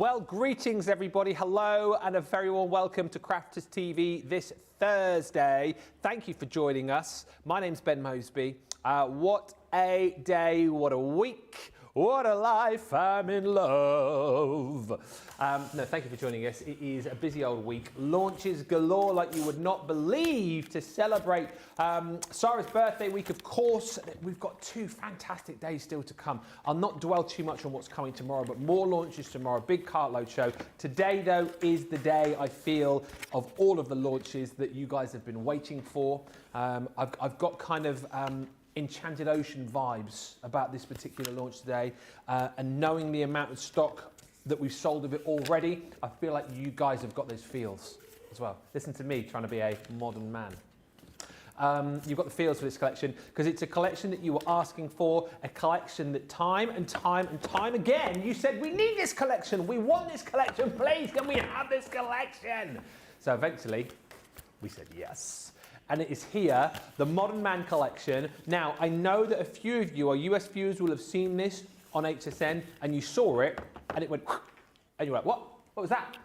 Well, greetings everybody, hello and a very warm welcome to Crafters TV this Thursday. Thank you for joining us. My name's Ben Mosby. What a day, what a week, what a life, I'm in love. No, thank you for joining us. It is a busy old week. Launches galore like you would not believe to celebrate Sarah's birthday week, of course. We've got 2 fantastic days still to come. I'll not dwell too much on what's coming tomorrow, but more launches tomorrow. Big cartload show. Today, though, is the day, I feel, of all of the launches that you guys have been waiting for. I've got kind of Enchanted Ocean vibes about this particular launch today, and knowing the amount of stock that we've sold of it already, I feel like you guys have got those feels as well. Listen to me trying to be a modern man. You've got the feels for this collection because it's a collection that you were asking for, a collection that time and time again you said, we need this collection, we want this collection, please can we have this collection? So eventually we said yes. And it is here, the Modern Man collection. Now, I know that a few of you, our US viewers, will have seen this on HSN, and you saw it, and it went, and you were like, what? What was that?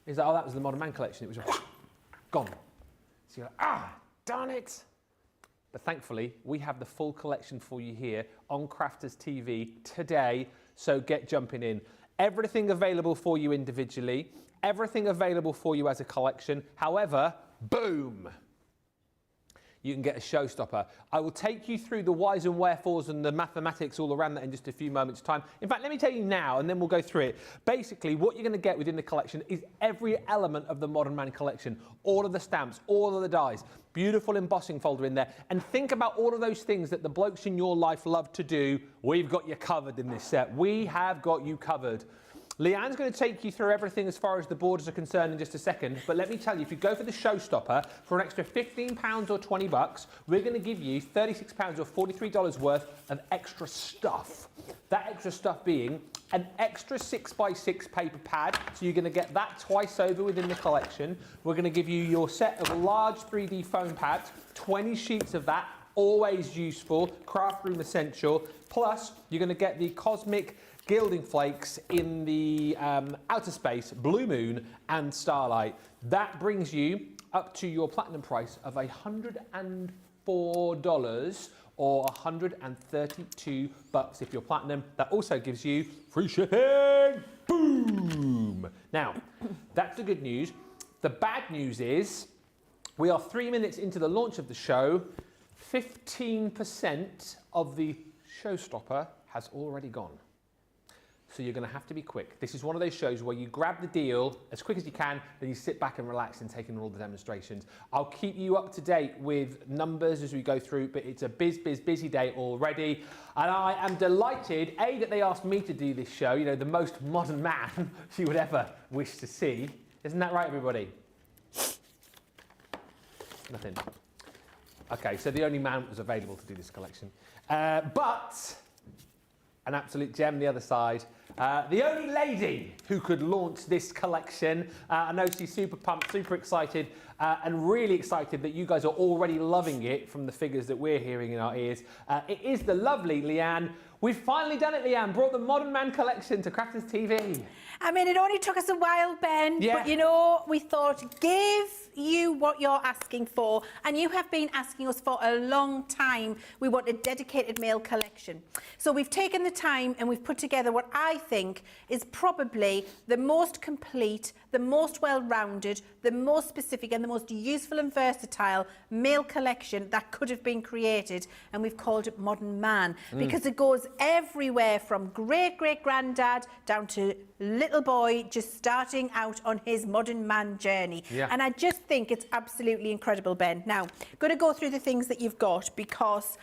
Is that, oh, that was the Modern Man collection. It was just, gone. So you're like, darn it. But thankfully, we have the full collection for you here on Crafters TV today, so get jumping in. Everything available for you individually, everything available for you as a collection. However, boom! You can get a Showstopper. I will take you through the whys and wherefores and the mathematics all around that in just a few moments' time. In fact, let me tell you now, and then we'll go through it. Basically, what you're going to get within the collection is every element of the Modern Man collection. All of the stamps, all of the dies, beautiful embossing folder in there. And think about all of those things that the blokes in your life love to do. We've got you covered in this set. We have got you covered. Leanne's going to take you through everything as far as the borders are concerned in just a second, but let me tell you, if you go for the Showstopper for an extra £15 or 20 bucks, we're going to give you £36 or $43 worth of extra stuff. That extra stuff being an extra 6x6 paper pad, so you're going to get that twice over within the collection. We're going to give you your set of large 3D foam pads, 20 sheets of that, always useful, craft room essential, plus you're going to get the Cosmic Gilding Flakes in the outer space, Blue Moon and Starlight. That brings you up to your platinum price of $104 or 132 bucks if you're platinum. That also gives you free shipping. Boom! Now, that's the good news. The bad news is we are 3 minutes into the launch of the show. 15% of the Showstopper has already gone. So you're going to have to be quick. This is one of those shows where you grab the deal as quick as you can, then you sit back and relax and take in all the demonstrations. I'll keep you up to date with numbers as we go through, but it's a busy day already. And I am delighted, A, that they asked me to do this show, you know, the most modern man you would ever wish to see. Isn't that right, everybody? Nothing. Okay, so the only man that was available to do this collection. But an absolute gem the other side. The only lady who could launch this collection. I know she's super pumped, super excited, and really excited that you guys are already loving it from the figures that we're hearing in our ears. It is the lovely Leanne. We've finally done it, Leanne. Brought the Modern Man collection to Crafters TV. I mean, it only took us a while, Ben, yeah. But you know, we thought, give you what you're asking for, and you have been asking us for a long time. We want a dedicated male collection. So we've taken the time and we've put together what I think is probably the most complete, the most well-rounded, the most specific and the most useful and versatile male collection that could have been created, and we've called it Modern Man because it goes everywhere from great-great-granddad down to little boy just starting out on his modern man journey. Yeah. And I just think it's absolutely incredible, Ben. Now, I'm going to go through the things that you've got because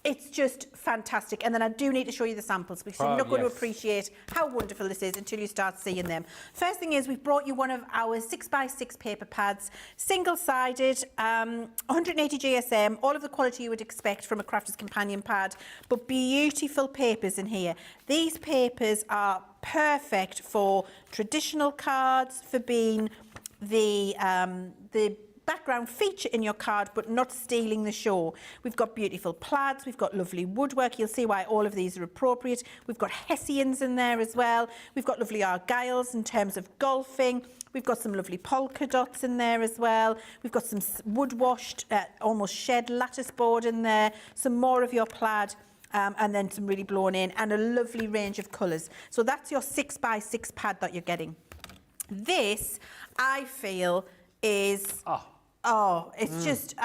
it's just fantastic. And then I do need to show you the samples because you're not going to appreciate how wonderful this is until you start seeing them. First thing is we've brought you one of our 6x6 paper pads, single-sided, 180 GSM, all of the quality you would expect from a Crafter's Companion pad, but beautiful papers in here. These papers are perfect for traditional cards, for being the background feature in your card, but not stealing the show. We've got beautiful plaids, we've got lovely woodwork. You'll see why all of these are appropriate. We've got Hessians in there as well. We've got lovely argyles in terms of golfing. We've got some lovely polka dots in there as well. We've got some wood-washed, almost shed lattice board in there. Some more of your plaid. And then some really blown in, and a lovely range of colours. So that's your 6x6 pad that you're getting. This, I feel, is... it's just,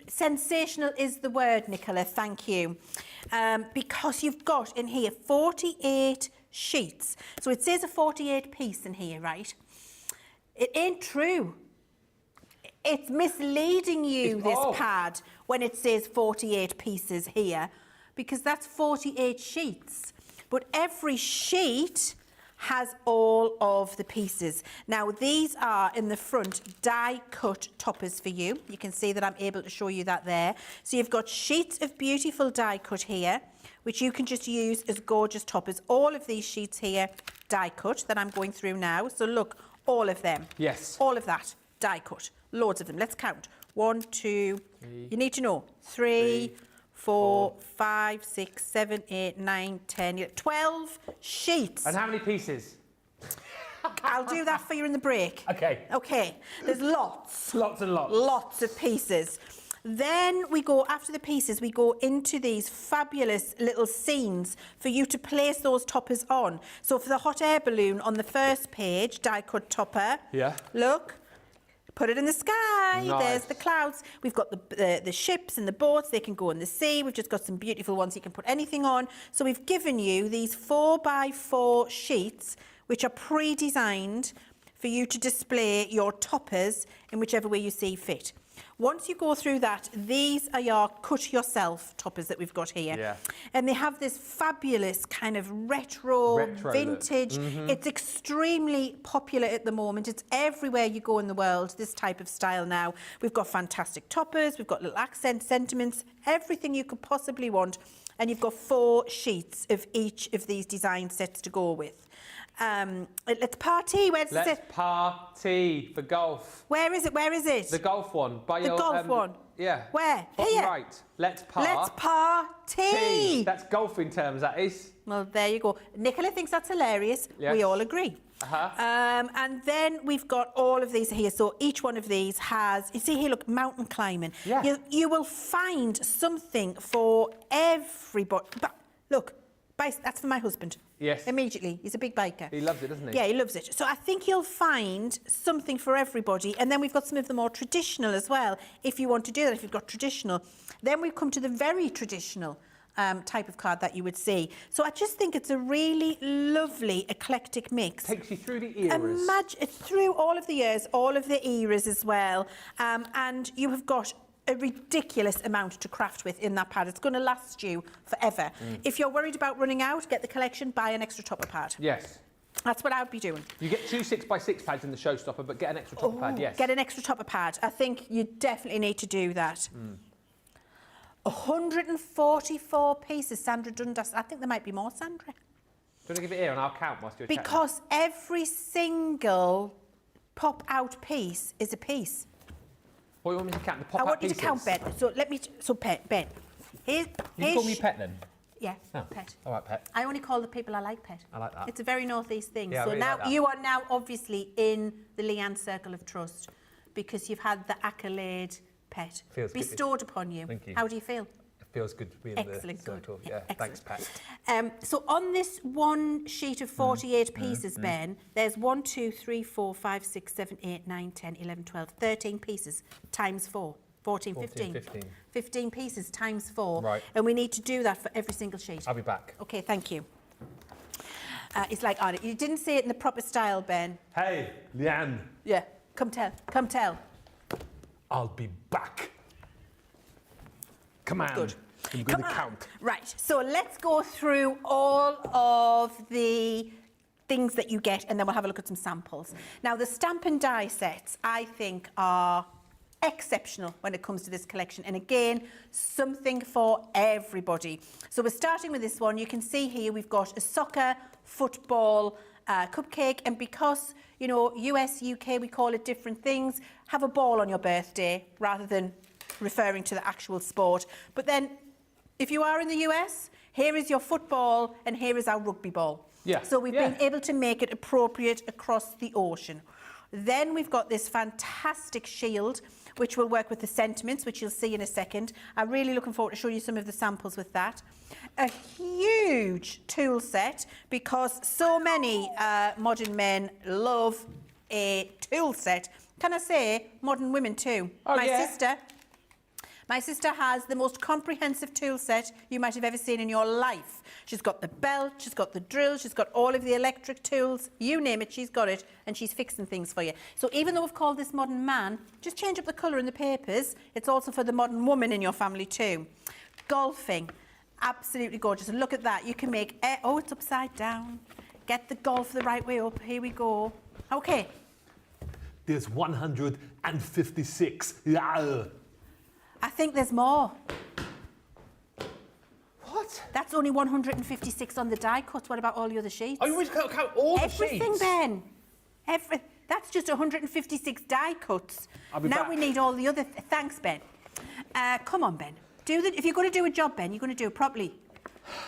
sensational is the word, Nicola, thank you. Because you've got in here 48 sheets. So it says a 48 piece in here, right? It ain't true. It's misleading you, this pad, when it says 48 pieces here, because that's 48 sheets. But every sheet has all of the pieces. Now, these are, in the front, die-cut toppers for you. You can see that I'm able to show you that there. So you've got sheets of beautiful die-cut here, which you can just use as gorgeous toppers. All of these sheets here, die-cut, that I'm going through now. So look, all of them. Yes. All of that, die-cut. Loads of them. Let's count. 1, 2, you need to know. 3, 4, 5, 6, 7, 8, 9, 10, 12 sheets. And how many pieces? I'll do that for you in the break. Okay. Okay. There's lots. Lots and lots. Lots of pieces. Then we go, after the pieces, we go into these fabulous little scenes for you to place those toppers on. So for the hot air balloon on the first page, die-cut topper. Yeah. Look. Put it in the sky. Nice. There's the clouds. We've got the ships and the boats. They can go in the sea. We've just got some beautiful ones you can put anything on. So we've given you these 4x4 sheets, which are pre-designed for you to display your toppers in whichever way you see fit. Once you go through that, these are your cut-yourself toppers that we've got here. Yeah. And they have this fabulous kind of retro vintage. It's extremely popular at the moment. It's everywhere you go in the world, this type of style now. We've got fantastic toppers, we've got little accent sentiments, everything you could possibly want. And you've got 4 sheets of each of these design sets to go with. Let's party. Where's it? Let's party for golf. Where is it? Where is it? The golf one. By The your, golf one? Yeah. Where? Bottom Here? right. Let's Let's party. That's golfing terms, that is. Well, there you go. Nicola thinks that's hilarious. Yes. We all agree. And then we've got all of these here. So each one of these has, you see here, look, mountain climbing. Yeah. You will find something for everybody. But look, that's for my husband. Yes. Immediately. He's a big biker. He loves it, doesn't he? Yeah, he loves it. So I think you'll find something for everybody. And then we've got some of the more traditional as well, if you want to do that, if you've got traditional. Then we come to the very traditional type of card that you would see. So I just think it's a really lovely, eclectic mix. Takes you through the eras. Imagine, it's through all of the years, all of the eras as well. And you have got a ridiculous amount to craft with in that pad. It's going to last you forever. If you're worried about running out, get the collection, buy an extra topper pad. Yes. That's what I would be doing. You get 2 6x6 pads in the Showstopper, but get an extra topper pad, yes. Get an extra topper pad. I think you definitely need to do that. 144 pieces, Sandra Dundas. I think there might be more, Sandra. Do you want to give it here and I'll count whilst you're chatting? Because every single pop-out piece is a piece. What do you want me to count? The pop-out I want you pieces? to count, Ben. So let me... Ben. You can call me Pet then? Yeah, Oh. Pet. All right, Pet. I only call the people I like Pet. I like that. It's a very northeast thing. Yeah, I so really now like that. you are now obviously in the Leanne Circle of Trust because you've had the accolade Pet Feels good. bestowed upon you. Thank you. How do you feel? It feels good to be in Excellent, the good. circle. Yeah, Yeah, excellent. thanks, Pat. So on this one sheet of 48 pieces, Ben, there's 1, 2, 3, 4, 5, 6, 7, 8, 9, 10, 11, 12, 13 pieces times 4. 14, 15. 15 pieces times 4. Right. And we need to do that for every single sheet. I'll be back. Okay, thank you. It's like, you didn't say it in the proper style, Ben. Hey, Leanne. Yeah, come tell. I'll be back. Come on. Good. I'm going to count. Right, so let's go through all of the things that you get and then we'll have a look at some samples. Now, the stamp and die sets, I think, are exceptional when it comes to this collection. And again, something for everybody. So we're starting with this one. You can see here we've got a soccer, football, cupcake. And because, you know, US, UK, we call it different things, have a ball on your birthday rather than referring to the actual sport. But then, if you are in the US, here is your football and here is our rugby ball. Yeah. So we've been able to make it appropriate across the ocean. Then we've got this fantastic shield, which will work with the sentiments, which you'll see in a second. I'm really looking forward to showing you some of the samples with that. A huge tool set, because so many modern men love a tool set. Can I say modern women too? Oh, My sister has the most comprehensive tool set you might have ever seen in your life. She's got the belt, she's got the drill, she's got all of the electric tools, you name it, she's got it, and she's fixing things for you. So even though we've called this modern man, just change up the colour in the papers. It's also for the modern woman in your family too. Golfing, absolutely gorgeous. And look at that, you can make, oh, it's upside down. Get the golf the right way up, here we go. Okay. There's 156. Yeah. I think there's more. What? That's only 156 on the die cut. What about all the other sheets? Oh, you want to count all the Everything, sheets? Ben. That's just 156 die cuts. I'll be now back. we need all the other... Thanks, Ben. Come on, Ben. If you're going to do a job, Ben, you're going to do it properly.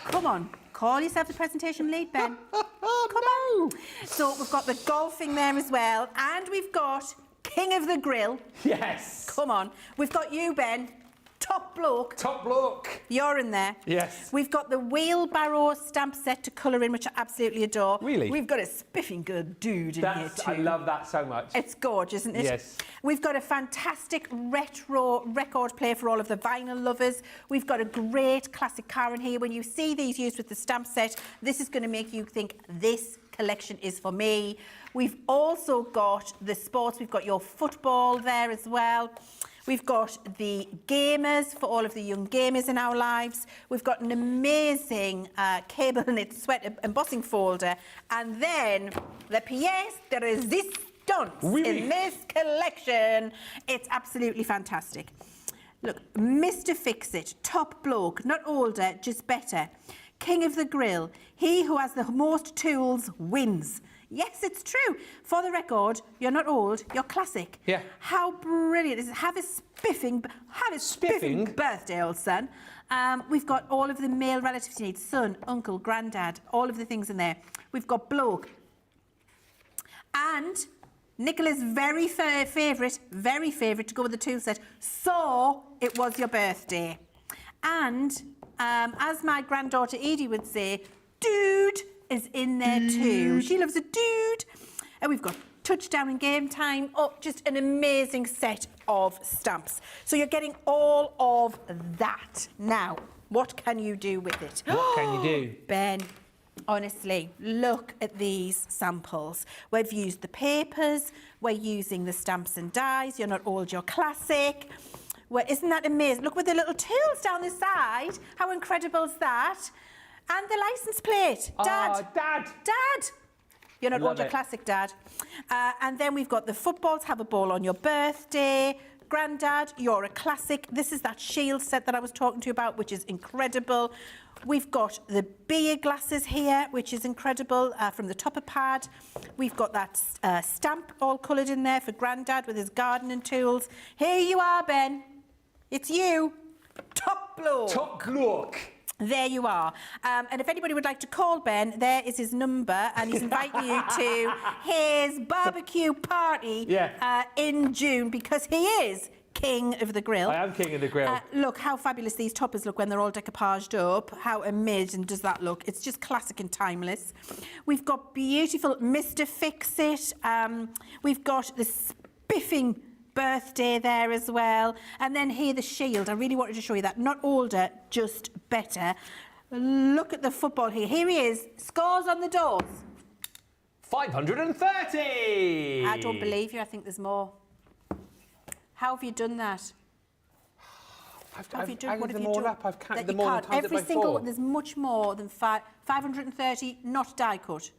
Come on. Call yourself the presentation lead, Ben. Come on. So we've got the golfing there as well. And we've got King of the Grill. Yes. Come on. We've got you, Ben. Top bloke. Top bloke. You're in there. Yes. We've got the wheelbarrow stamp set to colour in, which I absolutely adore. Really? We've got a spiffing good dude in here too. I love that so much. It's gorgeous, isn't it? Yes. We've got a fantastic retro record player for all of the vinyl lovers. We've got a great classic car in here. When you see these used with the stamp set, this is going to make you think this collection is for me. We've also got the sports. We've got your football there as well. We've got the gamers for all of the young gamers in our lives. We've got an amazing cable knit sweat embossing folder. And then the pièce de résistance in this collection. It's absolutely fantastic. Look, Mr. Fix-It, top bloke, not older, just better. King of the Grill, he who has the most tools wins. Yes, it's true. For the record, you're not old, you're classic. Yeah. How brilliant is it? Have a spiffing birthday, old son. We've got all of the male relatives you need. Son, uncle, granddad, all of the things in there. We've got bloke. And Nicola's very favourite to go with the tool set. So it was your birthday. And as my granddaughter Edie would say, dude is in there too. She loves a dude. And we've got touchdown and game time. Oh, just an amazing set of stamps. So you're getting all of that. Now, what can you do with it? What can you do? Ben, honestly, look at these samples. We've used the papers. We're using the stamps and dies. You're not old, you're classic. Well, isn't that amazing? Look with the little tools down the side. How incredible is that? And the licence plate. Dad. Dad. Dad. You're not old, you're classic, Dad. And then we've got the footballs, have a ball on your birthday. Grandad, you're a classic. This is that shield set that I was talking to you about, which is incredible. We've got the beer glasses here, which is incredible, from the topper pad. We've got that stamp all coloured in there for Grandad with his gardening tools. Here you are, Ben. It's you. Top bloke. Top bloke. There you are. And if anybody would like to call Ben, there is his number, and he's inviting you to his barbecue party in June, because he is King of the Grill. I am King of the Grill. Look how fabulous these toppers look when they're all decoupaged up. How amazing does that look? It's just classic and timeless. We've got beautiful Mr. Fix-It. We've got the spiffing birthday there as well. And then here, the shield. I really wanted to show you that. Not older, just better. Look at the football here. Here he is. Scores on the doors. 530. I don't believe you. I think there's more. How have you done that? What have you done? I've them all up. I've counted them all and times it Every by single 4. one. There's much more than 530 not die cut.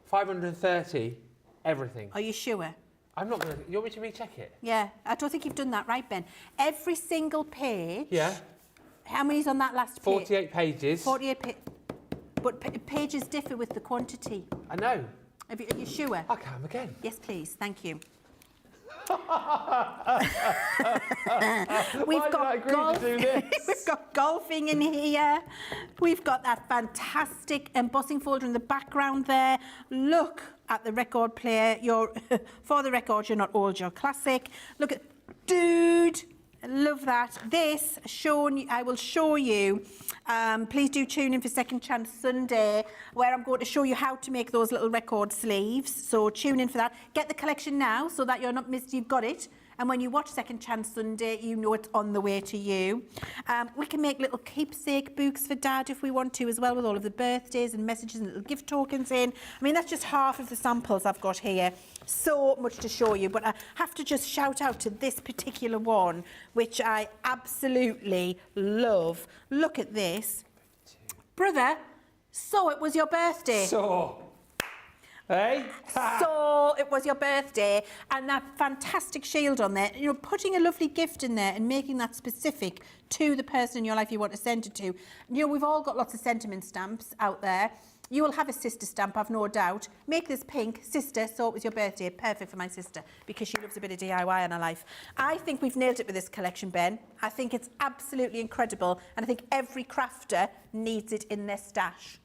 530, everything. Are you sure? I'm not going to... You want me to recheck it? Yeah, I don't think you've done that right, Ben. Every single page... Yeah. How many's on that last page? 48 pages. 48 pages. But pages differ with the quantity. I know. Are you sure? I can again. Yes, please. Thank you. Why did I agree to do this? We've got golfing in here. We've got that fantastic embossing folder in the background there. Look at the record player. For the record, you're not old, you're classic. Look at, dude. Love that. This, I will show you. Please do tune in for Second Chance Sunday, where I'm going to show you how to make those little record sleeves. So tune in for that. Get the collection now so that you're not missed. You've got it. And when you watch Second Chance Sunday, you know it's on the way to you. We can make little keepsake books for Dad if we want to as well, with all of the birthdays and messages and little gift tokens in. I mean, that's just half of the samples I've got here. So much to show you, but I have to just shout out to this particular one, which I absolutely love. Look at this. Brother, so it was your birthday. Hey? So it was your birthday, and that fantastic shield on there, you know, putting a lovely gift in there and making that specific to the person in your life you want to send it to. You know, we've all got lots of sentiment stamps out there. You will have a sister stamp, I've no doubt. Make this pink, sister, so it was your birthday. Perfect for my sister, because she loves a bit of DIY in her life. I think we've nailed it with this collection, Ben. I think it's absolutely incredible, and I think every crafter needs it in their stash.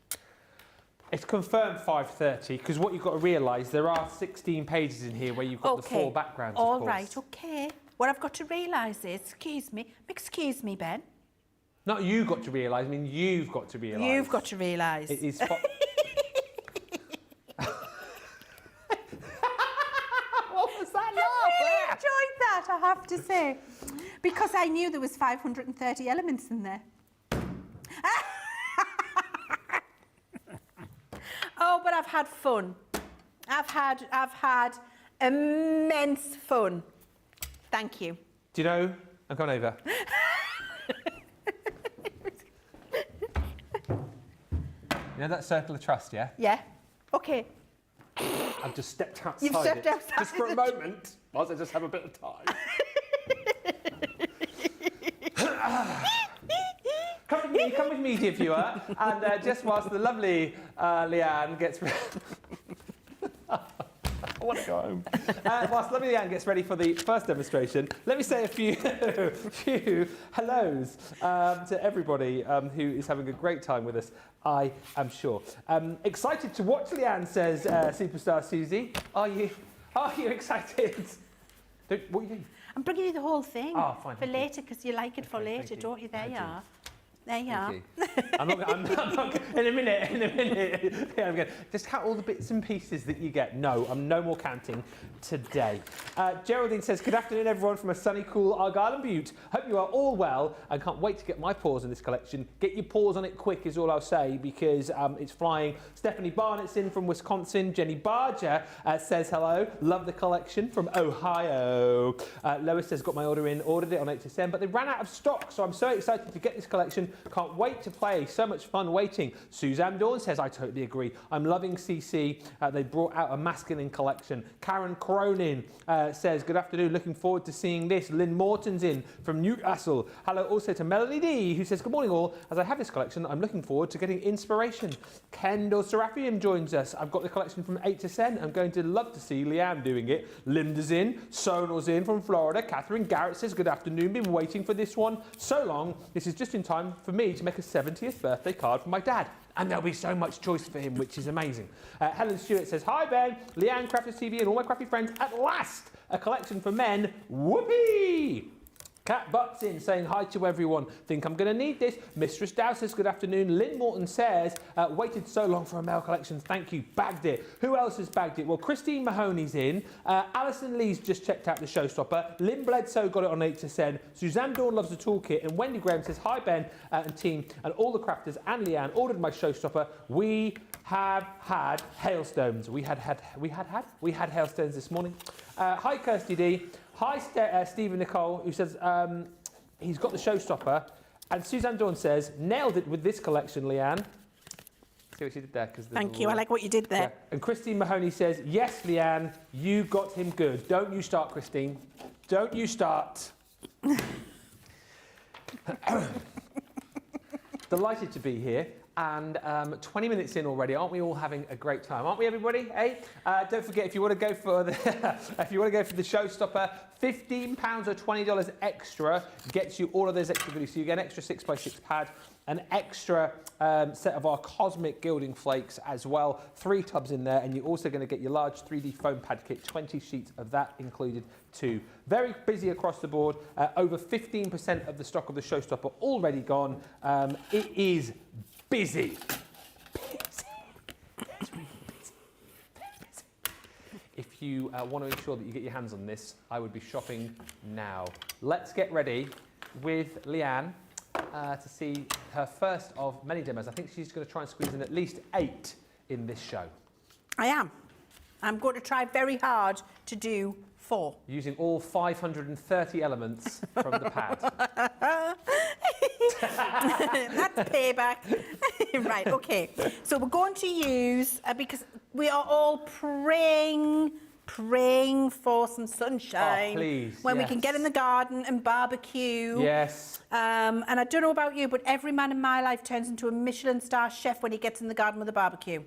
It's confirmed 5:30, because what you've got to realise, there are 16 pages in here where you've got the 4 backgrounds, of course. All right, okay. What I've got to realise is, excuse me, Ben. Not you got to realise, I mean you've got to realise. You've got to realise. It is... What was that laugh? I really enjoyed that, I have to say. Because I knew there was 530 elements in there. Oh, but I've had fun. I've had immense fun. Thank you. Do you know, I'm coming over. You know that circle of trust, yeah? Yeah. Okay. I've just stepped outside You've stepped outside just for a moment, whilst I just have a bit of time. Come with me, dear viewer, and just whilst the lovely Leanne gets ready... I want to go home. Whilst lovely Leanne gets ready for the first demonstration, let me say a few hellos to everybody who is having a great time with us, I am sure. Excited to watch, Leanne says, Superstar Susie. Are you excited? What are you doing? I'm bringing you the whole thing fine, for later, because you like it for later, don't you? There you are. There you are. I'm not, in a minute. Yeah, I'm going, just count all the bits and pieces that you get. No, I'm no more counting today. Geraldine says, good afternoon, everyone, from a sunny, cool Argyll and Butte. Hope you are all well, and can't wait to get my paws on this collection. Get your paws on it quick is all I'll say, because it's flying. Stephanie Barnett's in from Wisconsin. Jenny Barger says hello. Love the collection from Ohio. Lois says, got my order in, ordered it on HSN, but they ran out of stock, so I'm so excited to get this collection. Can't wait to play. So much fun waiting. Suzanne Dawn says, I totally agree. I'm loving CC. They brought out a masculine collection. Karen Cronin says, good afternoon. Looking forward to seeing this. Lynn Morton's in from Newcastle. Hello also to Melanie D, who says, good morning all. As I have this collection, I'm looking forward to getting inspiration. Kendall Seraphim joins us. I've got the collection from HSN. I'm going to love to see Leanne doing it. Linda's in. Sonal's in from Florida. Catherine Garrett says, good afternoon. Been waiting for this one so long. This is just in time for me to make a 70th birthday card for my dad. And there'll be so much choice for him, which is amazing. Helen Stewart says, hi Ben, Leanne, Crafters TV and all my crafty friends. At last, a collection for men. Whoopee! Cat Butts in saying hi to everyone. Think I'm going to need this. Mistress Dow says, good afternoon. Lynn Morton says, waited so long for a male collection. Thank you. Bagged it. Who else has bagged it? Well, Christine Mahoney's in. Alison Lee's just checked out the Showstopper. Lynn Bledsoe got it on HSN. Suzanne Dawn loves the toolkit. And Wendy Graham says, hi Ben and team and all the crafters and Leanne ordered my Showstopper. We have had hailstones. We had hailstones this morning. Hi, Kirsty D. Hi, Stephen Nicole, who says he's got the Showstopper. And Suzanne Dawn says, nailed it with this collection, Leanne. See what she did there? Thank you, I like what you did there. Yeah. And Christine Mahoney says, yes, Leanne, you got him good. Don't you start, Christine. Don't you start. Delighted to be here. And 20 minutes in already, aren't we all having a great time? Aren't we, everybody? Hey, don't forget if you want to go for the the Showstopper, £15 or $20 extra gets you all of those extra goodies. So you get an extra 6x6 pad, an extra set of our cosmic gilding flakes as well, 3 tubs in there, and you're also going to get your large 3D foam pad kit, 20 sheets of that included too. Very busy across the board. Over 15% of the stock of the Showstopper already gone. It is busy. If you want to ensure that you get your hands on this, I would be shopping now. Let's get ready with Leanne to see her first of many demos. I think she's going to try and squeeze in at least 8 in this show. I am. I'm going to try very hard to do 4. Using all 530 elements from the pad. That's payback. Right, okay. So we're going to use, because we are all praying for some sunshine. Oh, please, when we can get in the garden and barbecue. Yes. And I don't know about you, but every man in my life turns into a Michelin star chef when he gets in the garden with a barbecue.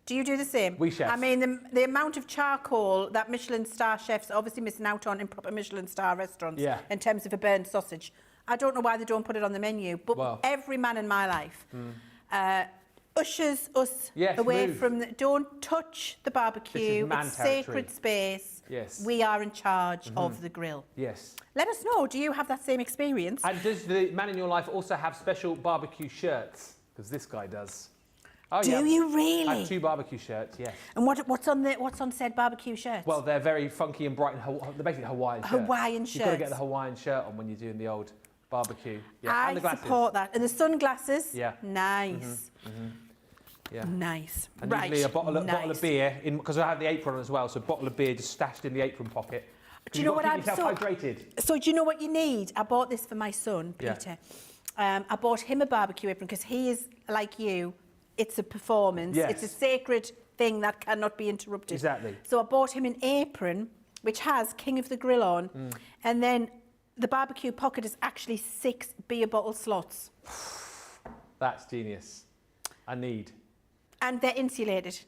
Do you do the same? We chefs. I mean, the amount of charcoal that Michelin star chefs are obviously missing out on in proper Michelin star restaurants in terms of a burnt sausage. I don't know why they don't put it on the menu, but every man in my life ushers us away from the... Don't touch the barbecue. It's sacred space. Yes. We are in charge of the grill. Yes. Let us know, do you have that same experience? And does the man in your life also have special barbecue shirts? Because this guy does. Oh, do you really? I have 2 barbecue shirts, yes. And what's on said barbecue shirts? Well, they're very funky and bright, and they're basically Hawaiian shirts. Hawaiian shirts. You've got to get the Hawaiian shirt on when you're doing the old barbecue. Yeah. And the I support that. And the sunglasses? Yeah. Nice. Yeah. Nice. And usually a bottle of beer, because I have the apron on as well, so a bottle of beer just stashed in the apron pocket. Do you know what I'm hydrated. So do you know what you need? I bought this for my son, Peter. I bought him a barbecue apron because he is like you. It's a performance. Yes. It's a sacred thing that cannot be interrupted. Exactly. So I bought him an apron which has King of the Grill on, and then the barbecue pocket is actually 6 beer bottle slots. That's genius. I need. And they're insulated.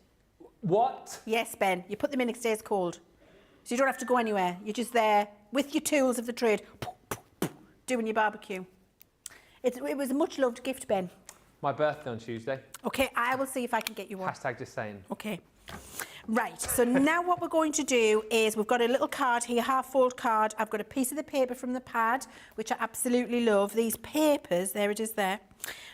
What? Yes, Ben. You put them in, it stays cold. So you don't have to go anywhere. You're just there with your tools of the trade, doing your barbecue. It was a much-loved gift, Ben. My birthday on Tuesday. Okay, I will see if I can get you one. Hashtag just saying. Okay. Right, so now what we're going to do is we've got a little card here, half-fold card. I've got a piece of the paper from the pad, which I absolutely love. These papers, there it is there.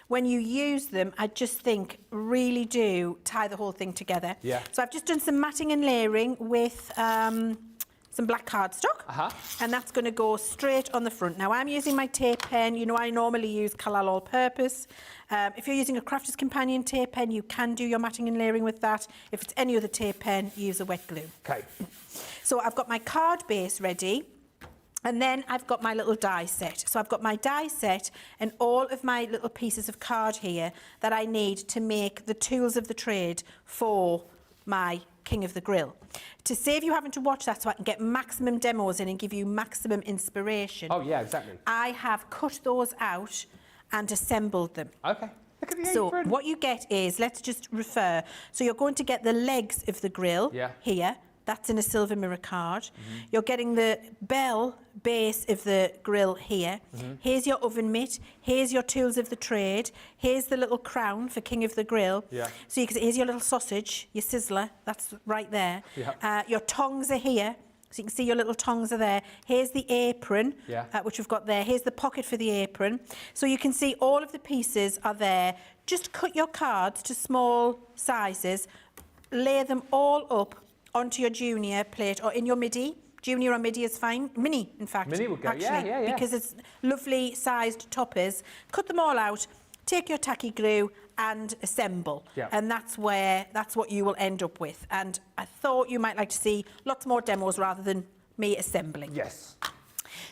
When you use them, I just think really do tie the whole thing together. Yeah. So I've just done some matting and layering with some black cardstock, and that's going to go straight on the front. Now I'm using my tape pen. You know I normally use Kalal All-Purpose. If you're using a Crafter's Companion tape pen, you can do your matting and layering with that. If it's any other tape pen, use a wet glue. Okay. So I've got my card base ready. And then I've got my little die set. So I've got my die set and all of my little pieces of card here that I need to make the tools of the trade for my King of the Grill. To save you having to watch that so I can get maximum demos in and give you maximum inspiration. Oh, yeah, exactly. I have cut those out and assembled them. Okay. Look at the So apron. what you get is, let's just refer. So you're going to get the legs of the grill here. That's in a silver mirror card. You're getting the bell base of the grill here. Here's your oven mitt. Here's your tools of the trade. Here's the little crown for King of the Grill. So you can see, here's your little sausage, your sizzler. That's right there. Your tongs are here. So you can see your little tongs are there. Here's the apron, which we've got there. Here's the pocket for the apron. So you can see all of the pieces are there. Just cut your cards to small sizes. Lay them all up onto your junior plate or in your midi. Junior or midi is fine. Mini, in fact. Mini would go, actually, because it's lovely sized toppers. Cut them all out, take your tacky glue and assemble. And that's what you will end up with. And I thought you might like to see lots more demos rather than me assembling. Yes.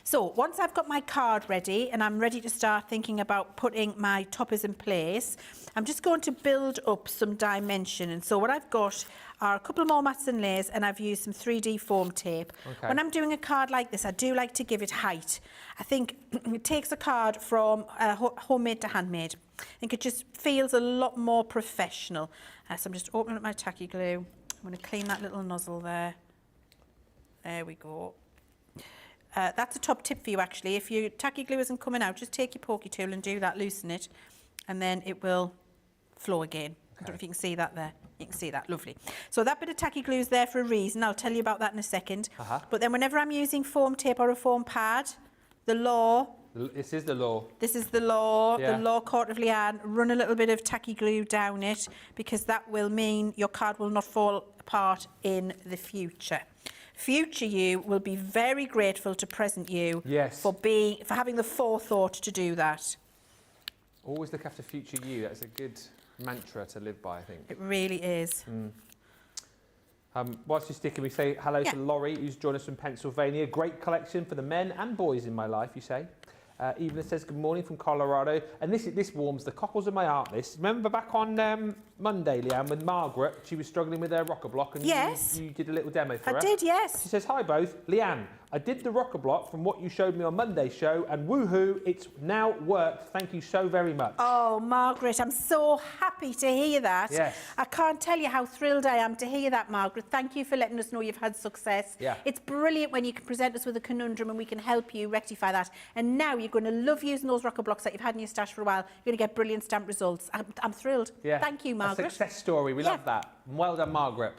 So once I've got my card ready and I'm ready to start thinking about putting my toppers in place, I'm just going to build up some dimension. And so what I've got are a couple more mats and layers, and I've used some 3D foam tape. Okay. When I'm doing a card like this, I do like to give it height. I think it takes a card from homemade to handmade. I think it just feels a lot more professional. So I'm just opening up my tacky glue. I'm going to clean that little nozzle there. There we go. That's a top tip for you, actually. If your tacky glue isn't coming out, just take your pokey tool and do that, loosen it, and then it will flow again. I don't know if you can see that there. You can see that, lovely. So that bit of tacky glue is there for a reason. I'll tell you about that in a second. But then whenever I'm using foam tape or a foam pad, the law... This is the law. This is the law, yeah. the law court of Leanne. Run a little bit of tacky glue down it, because that will mean your card will not fall apart in the future. Future you will be very grateful to present you for having the forethought to do that. Always look after future you. That's a good mantra to live by, I think. It really is. Whilst you're sticking, we say hello to Laurie, who's joined us from Pennsylvania. Great collection for the men and boys in my life, you say. Evelyn says good morning from Colorado. And this warms the cockles of my heart, this. Remember back on Monday, Leanne, with Margaret, she was struggling with her rocker block, and you did a little demo for her. I did, yes. She says, hi both. Leanne, I did the rocker block from what you showed me on Monday's show, and woohoo, it's now worked. Thank you so very much. Oh, Margaret, I'm so happy to hear that. Yes. I can't tell you how thrilled I am to hear that, Margaret. Thank you for letting us know you've had success. Yeah. It's brilliant when you can present us with a conundrum and we can help you rectify that. And now you're going to love using those rocker blocks that you've had in your stash for a while. You're going to get brilliant stamp results. I'm thrilled. Yeah. Thank you, Margaret. A success story. We love that. Well done, Margaret.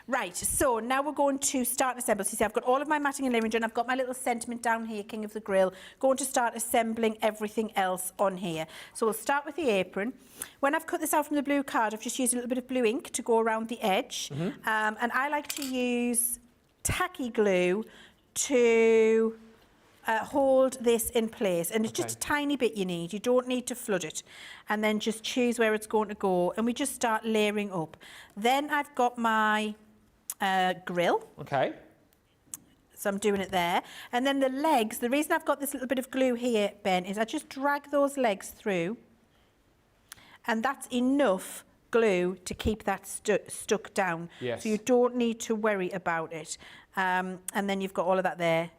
Right, so now we're going to start assembling. So you see, I've got all of my matting and layering done. I've got my little sentiment down here, King of the Grill. Going to start assembling everything else on here. So we'll start with the apron. When I've cut this out from the blue card, I've just used a little bit of blue ink to go around the edge. And I like to use tacky glue to hold this in place. And it's just a tiny bit you need. You don't need to flood it. And then just choose where it's going to go. And we just start layering up. Then I've got my... grill. Okay. So I'm doing it there. And then the legs, the reason I've got this little bit of glue here, Ben, is I just drag those legs through, and that's enough glue to keep that stuck down. Yes. So you don't need to worry about it. And then you've got all of that there.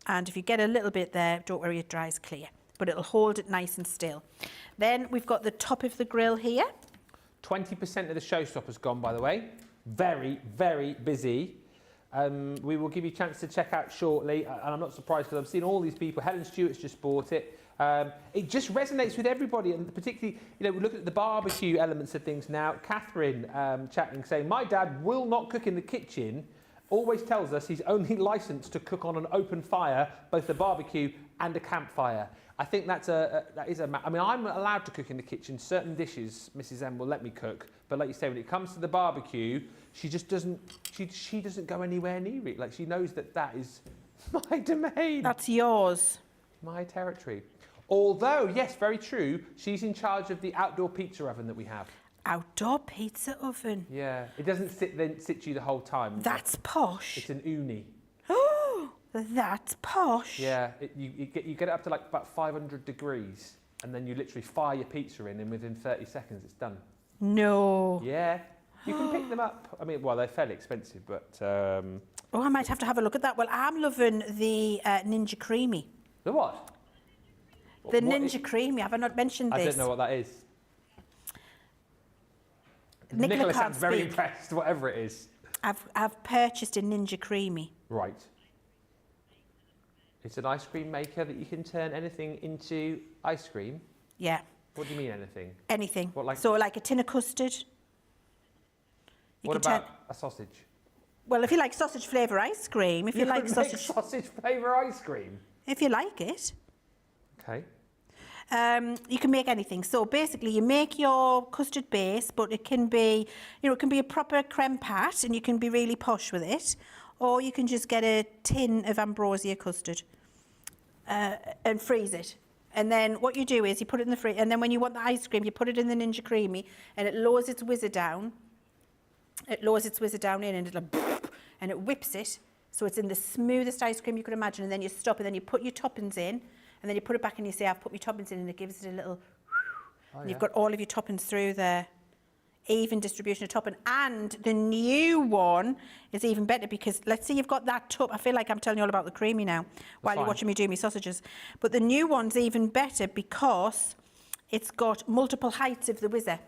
And if you get a little bit there, don't worry, it dries clear. But it'll hold it nice and still. Then we've got the top of the grill here. 20% of the Showstopper's gone, by the way. Very, very busy. We will give you a chance to check out shortly, and I'm not surprised because I've seen all these people. Helen Stewart's just bought it. It just resonates with everybody, and particularly, we look at the barbecue elements of things now. Catherine chatting, saying, my dad will not cook in the kitchen, always tells us he's only licensed to cook on an open fire, both a barbecue and a campfire. I think that is a... I mean, I'm allowed to cook in the kitchen. Certain dishes, Mrs. M will let me cook. But like you say, when it comes to the barbecue, she just doesn't... She doesn't go anywhere near it. Like, she knows that is my domain. That's yours. My territory. Although, yes, very true, she's in charge of the outdoor pizza oven that we have. Outdoor pizza oven? Yeah. It doesn't sit you the whole time. That's posh. It's an uni. Oh, that's posh. Yeah, you get it up to like about 500 degrees, and then you literally fire your pizza in, and within 30 seconds it's done. No. Yeah, you can pick them up. I mean, well, they're fairly expensive, but... Oh, I might have to have a look at that. Well, I'm loving the Ninja Creamy. The what? The Ninja Creamy. Have I not mentioned this? I don't know what that is. Nicola sounds very impressed, whatever it is. I've purchased a Ninja Creamy. Right. It's an ice cream maker that you can turn anything into ice cream? Yeah. What do you mean, anything? Anything. What, like... So, like a tin of custard. What about a sausage? Well, if you like sausage flavour ice cream, if you like sausage flavour ice cream? If you like it. Okay. You can make anything. So basically, you make your custard base, but it can be, it can be a proper creme pat, and you can be really posh with it, or you can just get a tin of ambrosia custard and freeze it. And then what you do is you put it in the fridge, and then when you want the ice cream, you put it in the Ninja Creamy, and it lowers its whizzer down. It lowers its whizzer down in, and and it whips it. So it's in the smoothest ice cream you could imagine, and then you stop, and then you put your toppings in, and then you put it back and you say, I've put my toppings in, and it gives it a little, and you've got all of your toppings through there. Even distribution of topping. And the new one is even better because let's say you've got that tub. I feel like I'm telling you all about the creamy now while you're watching me do my sausages. But the new one's even better because it's got multiple heights of the whizzer.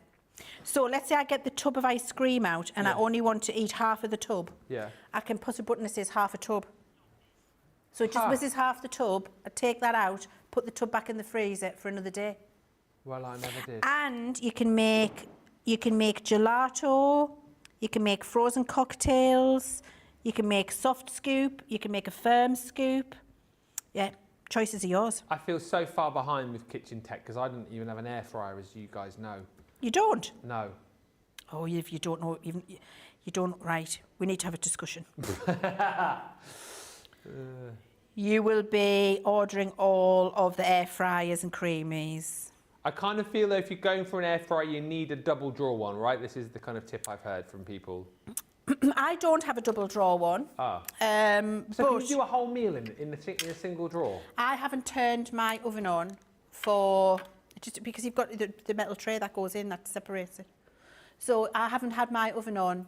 So let's say I get the tub of ice cream out and I only want to eat half of the tub. Yeah. I can put a button that says half a tub. So it just whizzes half the tub. I take that out, put the tub back in the freezer for another day. Well, I never did. And you can make gelato, you can make frozen cocktails, you can make soft scoop, you can make a firm scoop. Yeah, choices are yours. I feel so far behind with kitchen tech because I didn't even have an air fryer, as you guys know. You don't? No. Oh, if you don't know, even you don't. Right, we need to have a discussion. You will be ordering all of the air fryers and creamies. I kind of feel that if you're going for an air fryer, you need a double drawer one, right? This is the kind of tip I've heard from people. I don't have a double drawer one. So but can you do a whole meal in a single drawer? I haven't turned my oven on for, just because you've got the metal tray that goes in that separates it. So I haven't had my oven on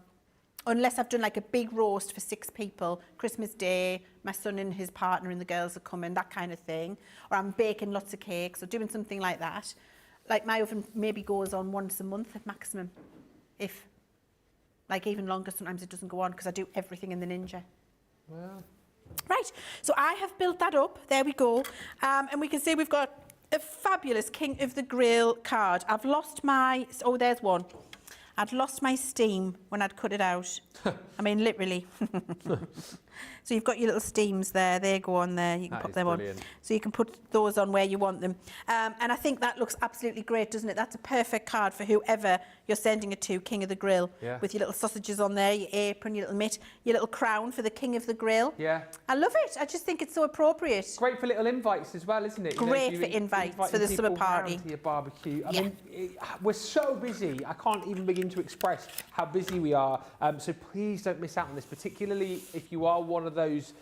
unless I've done like a big roast for 6 people, Christmas Day, my son and his partner and the girls are coming, that kind of thing. Or I'm baking lots of cakes or doing something like that. Like my oven maybe goes on once a month at maximum. If, like even longer, sometimes it doesn't go on because I do everything in the Ninja. Well. Right, so I have built that up, there we go. And we can see we've got a fabulous King of the Grill card. I've lost my, oh there's one. I'd lost my steam when I'd cut it out. I mean, literally. So you've got your little steams there. They go on there. You can put them on. So you can put those on where you want them. And I think that looks absolutely great, doesn't it? That's a perfect card for whoever you're sending it to, King of the Grill. Yeah. With your little sausages on there, your apron, your little mitt, your little crown for the King of the Grill. Yeah. I love it. I just think it's so appropriate. Great for little invites as well, isn't it? Great for invites for the summer party. To your barbecue. I mean, we're so busy. I can't even begin to express how busy we are. So please don't miss out on this, particularly if you are one of those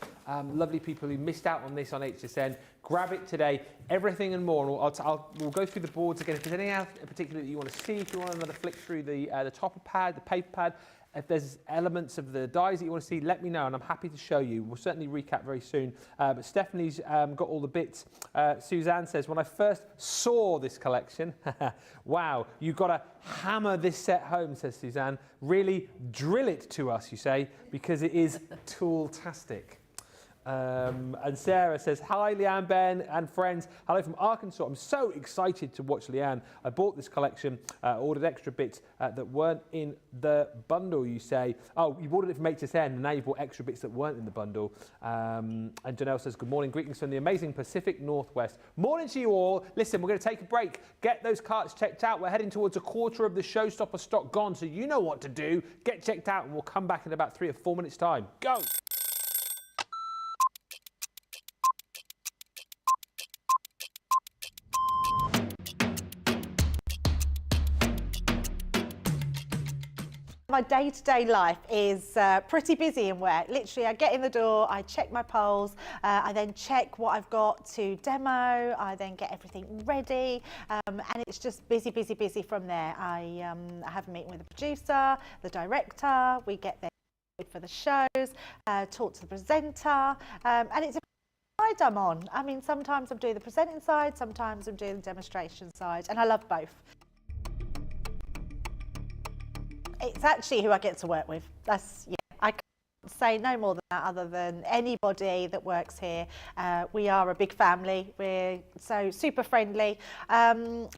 lovely people who missed out on this on HSN. Grab it today, everything and more. And we'll go through the boards again. If there's anything else in particular that you want to see, if you want another flick through the topper pad, the paper pad, if there's elements of the dies that you want to see, let me know and I'm happy to show you. We'll certainly recap very soon. But Stephanie's got all the bits. Suzanne says, when I first saw this collection, wow, you've got to hammer this set home, says Suzanne. Really drill it to us, you say, because it is tool-tastic. And Sarah says, hi, Leanne, Ben, and friends. Hello from Arkansas. I'm so excited to watch Leanne. I bought this collection, ordered extra bits that weren't in the bundle, you say. Oh, you ordered it from HSN, and now you bought extra bits that weren't in the bundle. And Janelle says, good morning. Greetings from the amazing Pacific Northwest. Morning to you all. Listen, we're going to take a break. Get those carts checked out. We're heading towards a quarter of the Showstopper stock gone, so you know what to do. Get checked out, and we'll come back in about 3 or 4 minutes' time. Go! My day-to-day life is pretty busy in work. Literally, I get in the door, I check my polls, I then check what I've got to demo, I then get everything ready, and it's just busy, busy, busy from there. I have a meeting with the producer, the director, we get there for the shows, talk to the presenter, and it's a side I'm on. I mean, sometimes I'm doing the presenting side, sometimes I'm doing the demonstration side, and I love both. It's actually who I get to work with. That's, yeah, I can't say no more than that other than anybody that works here. We are a big family. We're so super friendly. I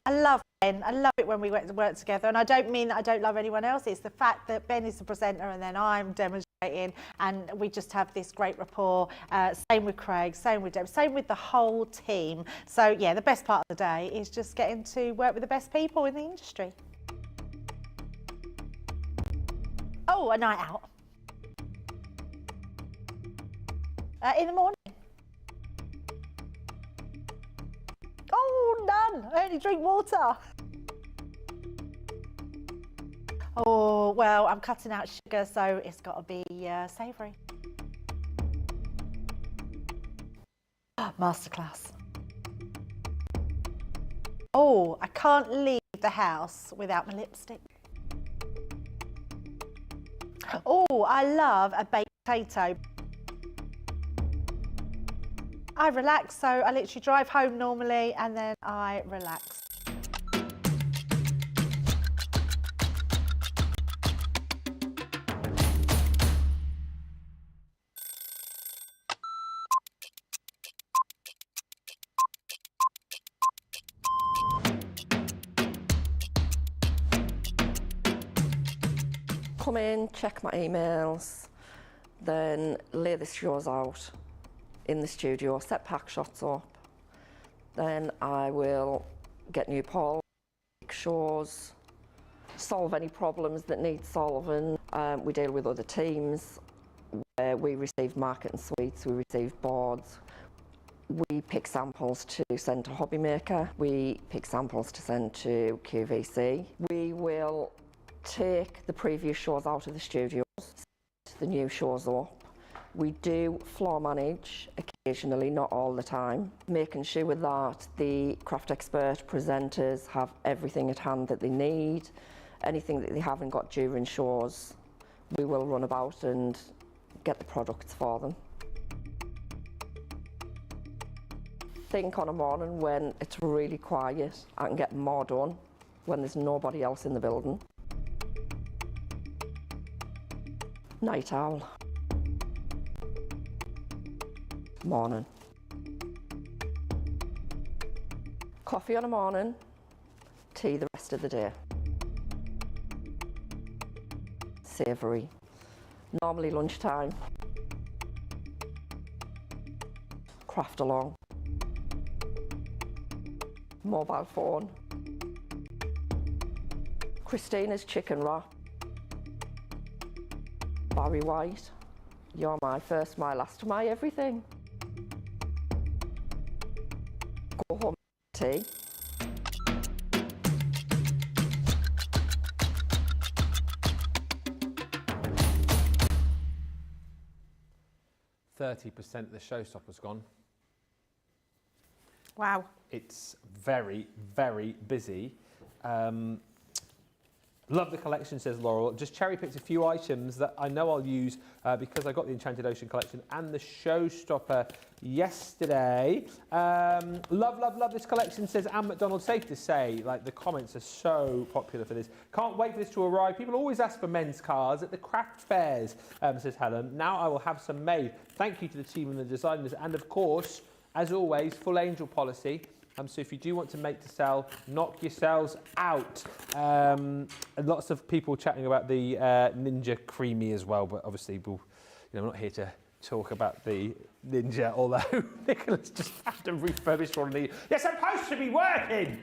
love Ben. I love it when we work together. And I don't mean that I don't love anyone else. It's the fact that Ben is the presenter and then I'm demonstrating and we just have this great rapport. Same with Craig, same with Deb, same with the whole team. So, yeah, the best part of the day is just getting to work with the best people in the industry. Oh, a night out. In the morning. Oh, none. I only drink water. Oh, well, I'm cutting out sugar, so it's got to be savoury. Masterclass. Oh, I can't leave the house without my lipstick. Oh, I love a baked potato. I relax, so I literally drive home normally and then I relax. Come in, check my emails, then lay the shows out in the studio, set pack shots up. Then I will get new polls, make shows, solve any problems that need solving. We deal with other teams. We receive marketing suites, we receive boards. We pick samples to send to Hobby Maker. We pick samples to send to QVC. We will take the previous shows out of the studios, set the new shows up. We do floor manage occasionally, not all the time, making sure that the craft expert presenters have everything at hand that they need. Anything that they haven't got during shows, we will run about and get the products for them. Think on a morning when it's really quiet, I can get more done when there's nobody else in the building. Night owl. Morning. Coffee on a morning, tea the rest of the day. Savoury. Normally lunchtime. Craft along. Mobile phone. Christina's chicken wrap. Barry White, you're my first, my last, my everything. Go home, tea. %30 of the Showstopper's gone. Wow. It's very, very busy. Love the collection, says Laurel. Just cherry-picked a few items that I know I'll use because I got the Enchanted Ocean collection and the Showstopper yesterday. Love this collection, says Anne McDonald. Safe to say, like, the comments are so popular for this. Can't wait for this to arrive. People always ask for men's cars at the craft fairs, says Helen. Now I will have some made. Thank you to the team and the designers. And of course, as always, full angel policy. So if you do want to make to sell, knock yourselves out. And lots of people chatting about the Ninja Creamy as well, but obviously we're not here to talk about the Ninja, although Nicholas just had to refurbish one of the... They're supposed to be working!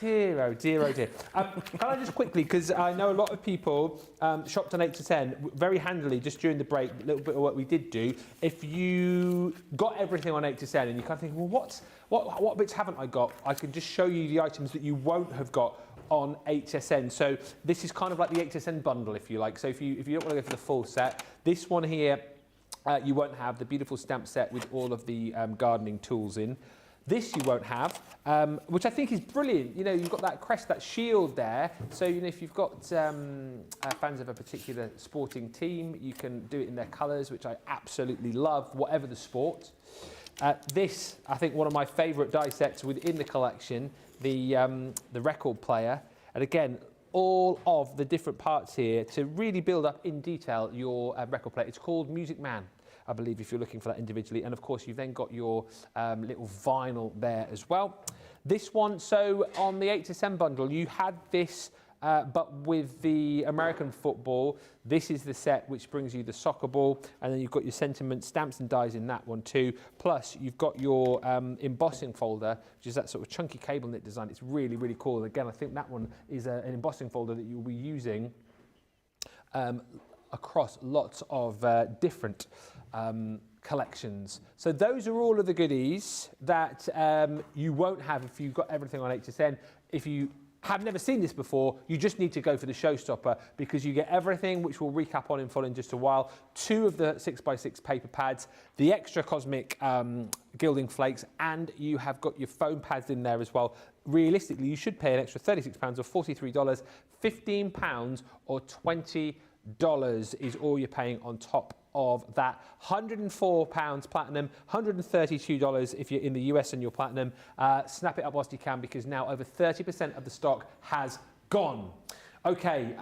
Dear, oh dear, oh dear. Can I just quickly, because I know a lot of people shopped on 8 to 10, very handily, just during the break, a little bit of what we did do. If you got everything on 8 to 10 and you kind of think, well, what bits haven't I got? I can just show you the items that you won't have got on HSN. So this is kind of like the HSN bundle, if you like. So if you don't want to go for the full set, this one here, you won't have the beautiful stamp set with all of the gardening tools in. This you won't have, which I think is brilliant. You know, you've got that crest, that shield there. So, you know, if you've got fans of a particular sporting team, you can do it in their colours, which I absolutely love, whatever the sport. This, I think, one of my favourite die sets within the collection, the record player. And again, all of the different parts here to really build up in detail your record player. It's called Music Man, I believe, if you're looking for that individually. And of course, you've then got your little vinyl there as well. This one, so on the 8 to 10 bundle, you had this, but with the American football. This is the set which brings you the soccer ball, and then you've got your sentiment stamps and dies in that one too. Plus, you've got your embossing folder, which is that sort of chunky cable knit design. It's really, really cool. And again, I think that one is an embossing folder that you'll be using across lots of different collections. So those are all of the goodies that you won't have if you've got everything on 8 to 10. If you have never seen this before, you just need to go for the Showstopper because you get everything, which we'll recap on in full in just a while. 2 of the 6x6 paper pads, the extra cosmic gilding flakes, and you have got your foam pads in there as well. Realistically, you should pay an extra £36 or $43. £15 or $20 is all you're paying on top of that. £104 platinum, $132 if you're in the US and you're platinum. Snap it up whilst you can because now over 30% of the stock has gone. Okay,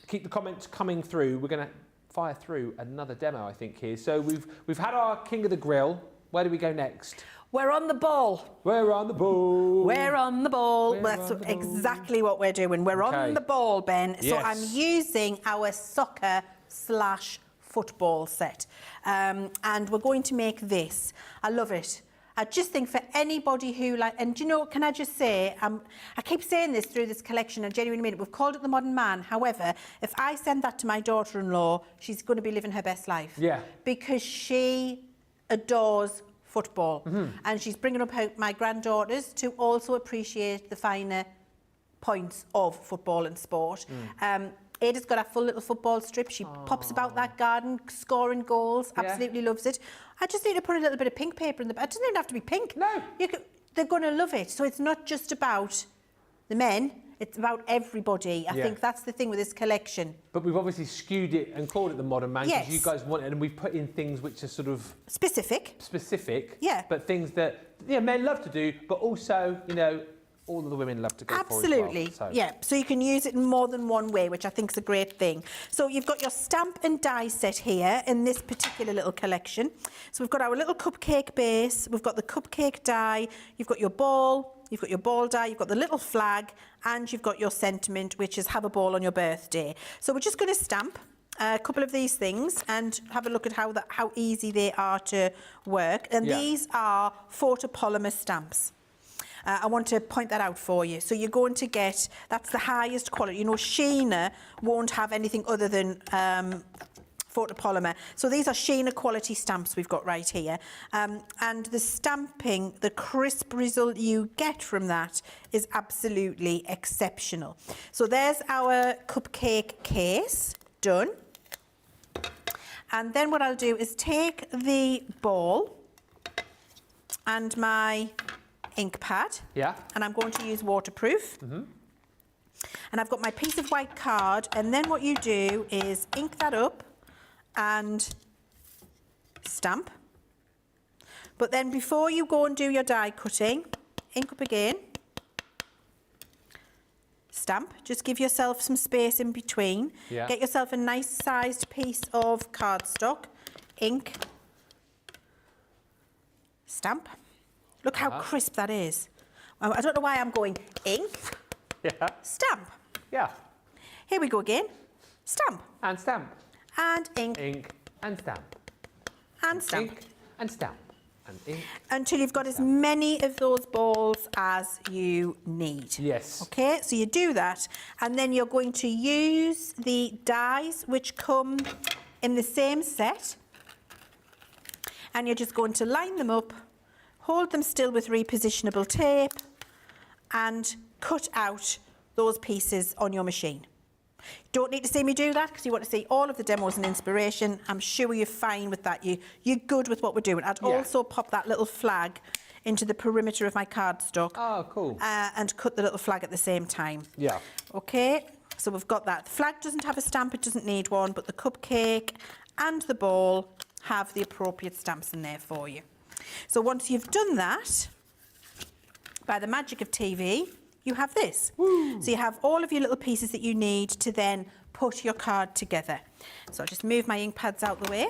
keep the comments coming through. We're going to fire through another demo, I think, here. So we've had our King of the Grill. Where do we go next? We're on the ball. We're on the ball. We're on the ball. That's exactly what we're doing. We're on the ball, Ben. So Yes. I'm using our soccer/football set. And we're going to make this. I love it. I just think for anybody who and do you know, can I just say, I keep saying this through this collection, I genuinely mean it. We've called it the modern man. However, if I send that to my daughter-in-law, she's going to be living her best life. Yeah. Because she adores football. And she's bringing up my granddaughters to also appreciate the finer points of football and sport. Ada's got a full little football strip. She pops about that garden, scoring goals, absolutely loves it. I just need to put a little bit of pink paper in the back. It doesn't even have to be pink. No. They're going to love it. So it's not just about the men, it's about everybody. I think that's the thing with this collection. But we've obviously skewed it and called it the modern man because Yes. you guys want it, and we've put in things which are sort of Specific. yeah, but things that men love to do, but also, all of the women love to go Absolutely, for as well. So. yeah. So you can use it in more than one way, which I think is a great thing. So you've got your stamp and die set here in this particular little collection. So we've got our little cupcake base, we've got the cupcake die, you've got your ball, you've got your ball die, you've got the little flag, and you've got your sentiment, which is have a ball on your birthday. So we're just going to stamp a couple of these things and have a look at how easy they are to work. And these are photopolymer stamps. I want to point that out for you. So you're going to get, that's the highest quality. Sheena won't have anything other than photopolymer. So these are Sheena quality stamps we've got right here. And the stamping, the crisp result you get from that is absolutely exceptional. So there's our cupcake case done. And then what I'll do is take the ball and my ink pad, and I'm going to use waterproof. And I've got my piece of white card, and then what you do is ink that up and stamp. But then before you go and do your die cutting, ink up again, stamp, just give yourself some space in between. Get yourself a nice sized piece of cardstock, ink, stamp. Look how crisp that is. I don't know why I'm going ink, stamp. Here we go again. Stamp. And stamp. And ink. Ink and stamp. And stamp. Ink and stamp. And ink. Until you've got as many of those balls as you need. Yes. Okay, so you do that, and then you're going to use the dies which come in the same set, and you're just going to line them up, hold them still with repositionable tape, and cut out those pieces on your machine. Don't need to see me do that because you want to see all of the demos and inspiration. I'm sure you're fine with that. You're good with what we're doing. I'd also pop that little flag into the perimeter of my cardstock. Oh, cool. And cut the little flag at the same time. Yeah. Okay, so we've got that. The flag doesn't have a stamp, it doesn't need one, but the cupcake and the ball have the appropriate stamps in there for you. So once you've done that, by the magic of TV, you have this. Woo. So you have all of your little pieces that you need to then put your card together. So I'll just move my ink pads out the way.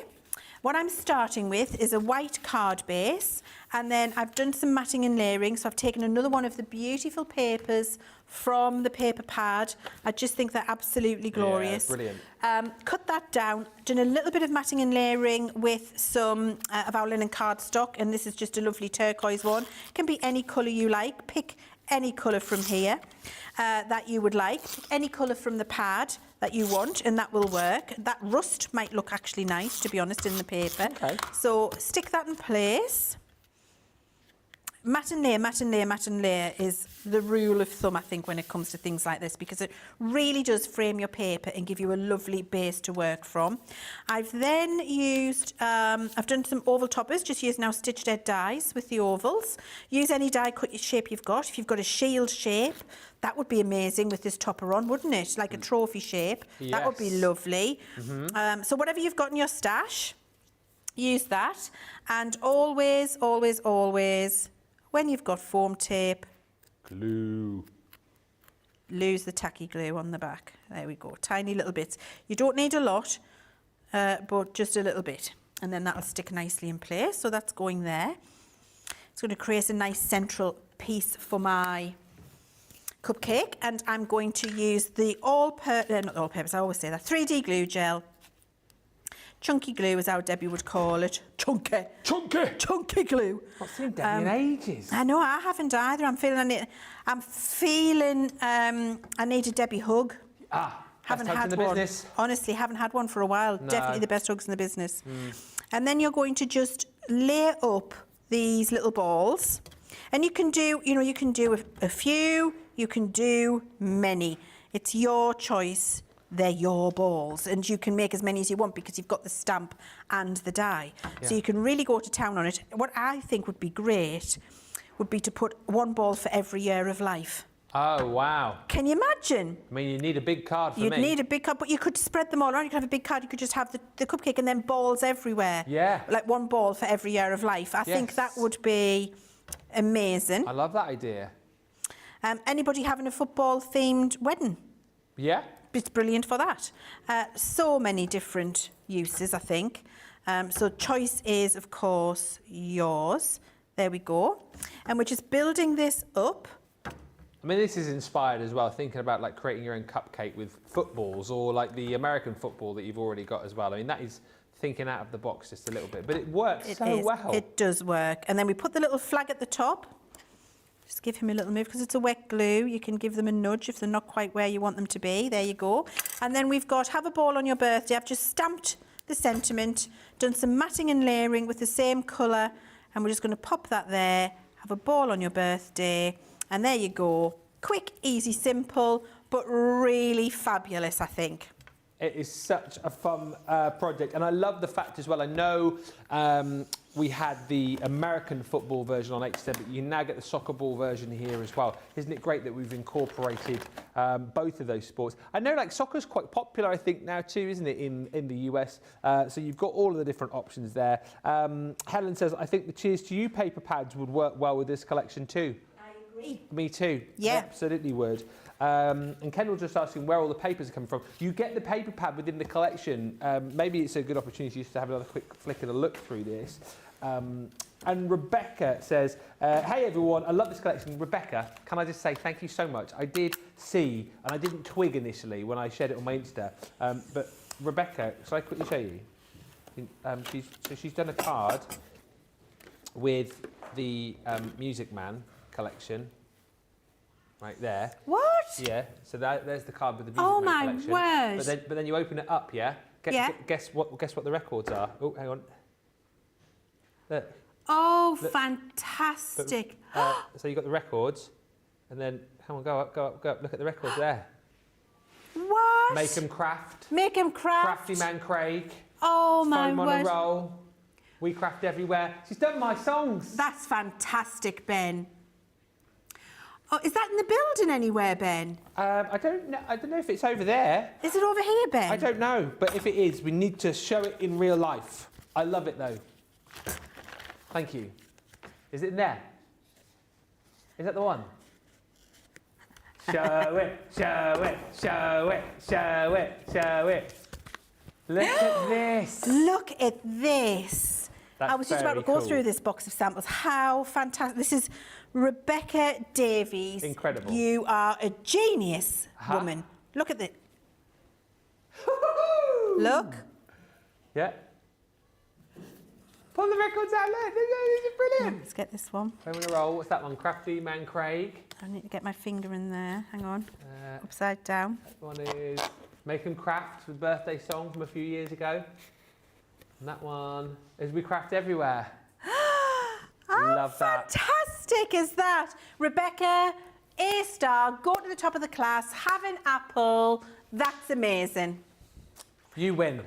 What I'm starting with is a white card base, and then I've done some matting and layering. So I've taken another one of the beautiful papers from the paper pad. I just think they're absolutely glorious. Yeah, brilliant. Cut that down, done a little bit of matting and layering with some of our linen cardstock, and this is just a lovely turquoise one. It can be any colour you like. Pick any colour from here that you would like. Any colour from the pad that you want, and that will work. That rust might look actually nice, to be honest, in the paper. Okay. So stick that in place. Mat and layer, mat and layer, mat and layer is the rule of thumb, I think, when it comes to things like this, because it really does frame your paper and give you a lovely base to work from. I've then used, I've done some oval toppers, just using our Stitched Ed dies with the ovals. Use any die cut shape you've got. If you've got a shield shape, that would be amazing with this topper on, wouldn't it? Like a trophy shape. Yes. That would be lovely. So whatever you've got in your stash, use that. And always, always, always, when you've got foam tape, glue. Lose the tacky glue on the back. There we go, tiny little bits. You don't need a lot, but just a little bit. And then that'll stick nicely in place. So that's going there. It's going to create a nice central piece for my cupcake. And I'm going to use the not all-purpose, I always say that, 3D glue gel. Chunky glue, as our Debbie would call it. Chunky. Chunky. Chunky glue. Not seen Debbie in ages. I know, I haven't either. I'm feeling I need a Debbie hug. Haven't had one. Business. Honestly, haven't had one for a while. No. Definitely the best hugs in the business. And then you're going to just lay up these little balls. And you can do, you can do a few, you can do many. It's your choice. They're your balls, and you can make as many as you want because you've got the stamp and the die. Yeah. So you can really go to town on it. What I think would be great would be to put one ball for every year of life. Oh, wow. Can you imagine? I mean, you need a big card for me. You'd need a big card, but you could spread them all around. You could have a big card, you could just have the cupcake and then balls everywhere. Yeah. Like one ball for every year of life. I think that would be amazing. I love that idea. Anybody having a football-themed wedding? Yeah. It's brilliant for that. So many different uses, I think. So choice is, of course, yours. There we go. And we're just building this up. I mean, this is inspired as well, thinking about like creating your own cupcake with footballs or like the American football that you've already got as well. I mean, that is thinking out of the box just a little bit, but it works so well. It does work. And then we put the little flag at the top. Just give him a little move because it's a wet glue. You can give them a nudge if they're not quite where you want them to be. There you go. And then we've got have a ball on your birthday. I've just stamped the sentiment, done some matting and layering with the same colour, and we're just going to pop that there. Have a ball on your birthday, and there you go. Quick, easy, simple, but really fabulous, I think. It is such a fun project, and I love the fact as well. I know we had the American football version on HSN, but you now get the soccer ball version here as well. Isn't it great that we've incorporated both of those sports? I know like soccer's quite popular, I think, now too, isn't it, in the US? So you've got all of the different options there. Helen says, I think the Cheers to You paper pads would work well with this collection too. I agree. Me too. Yeah. Absolutely would. And Kendall just asking where all the papers are coming from. You get the paper pad within the collection. Maybe it's a good opportunity just to have another quick flick and a look through this. And Rebecca says, hey everyone, I love this collection. Rebecca, can I just say thank you so much? I did see, and I didn't twig initially when I shared it on my Insta, but Rebecca, shall I quickly show you? She's done a card with the Music Man collection. Right there. What? Yeah. So there's the card with the Music Oh Man collection. my word! But then you open it up, yeah. Guess what the records are. Oh, hang on. Look. Oh, Look. fantastic! So you got the records, and then go up. Look at the records there. What? Make 'em craft. Make 'em craft. Crafty Man Craig. Oh my Foam on word! a roll. We craft everywhere. She's done my songs. That's fantastic, Ben. Oh, is that in the building anywhere, Ben? I don't know. I don't know if it's over there. Is it over here, Ben? I don't know, but if it is, we need to show it in real life. I love it though. Thank you. Is it in there? Is that the one? Show it, show it, show it, show it, show it. Look at this. Look at this. That's I was just about to go through this box of samples. How fantastic. This is Rebecca Davies. Incredible. You are a genius woman. Look at this. Look. Yeah. Pull the records out, look. These are brilliant. Let's get this one. I'm going to roll. What's that one? Crafty Man Craig. I need to get my finger in there. Hang on. Upside down. That one is Make 'em Craft, with birthday song from a few years ago. And that one is We Craft Everywhere. Oh, love that. fantastic. fantastic is that? Rebecca, A-star, go to the top of the class, have an apple. That's amazing. You win.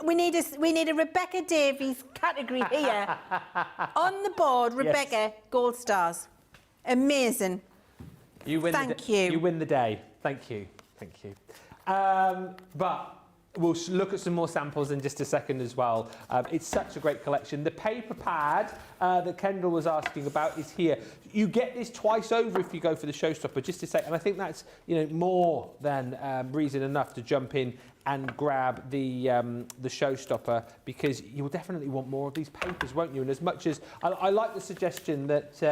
We need a Rebecca Davies category here. On the board, Rebecca, gold stars. Amazing. You win. Thank you. You win the day. Thank you. Thank you. But we'll look at some more samples in just a second as well. It's such a great collection. The paper pad that Kendall was asking about is here. You get this twice over if you go for the Showstopper, just to say, and I think that's more than reason enough to jump in and grab the Showstopper, because you'll definitely want more of these papers, won't you? And as much as I like the suggestion that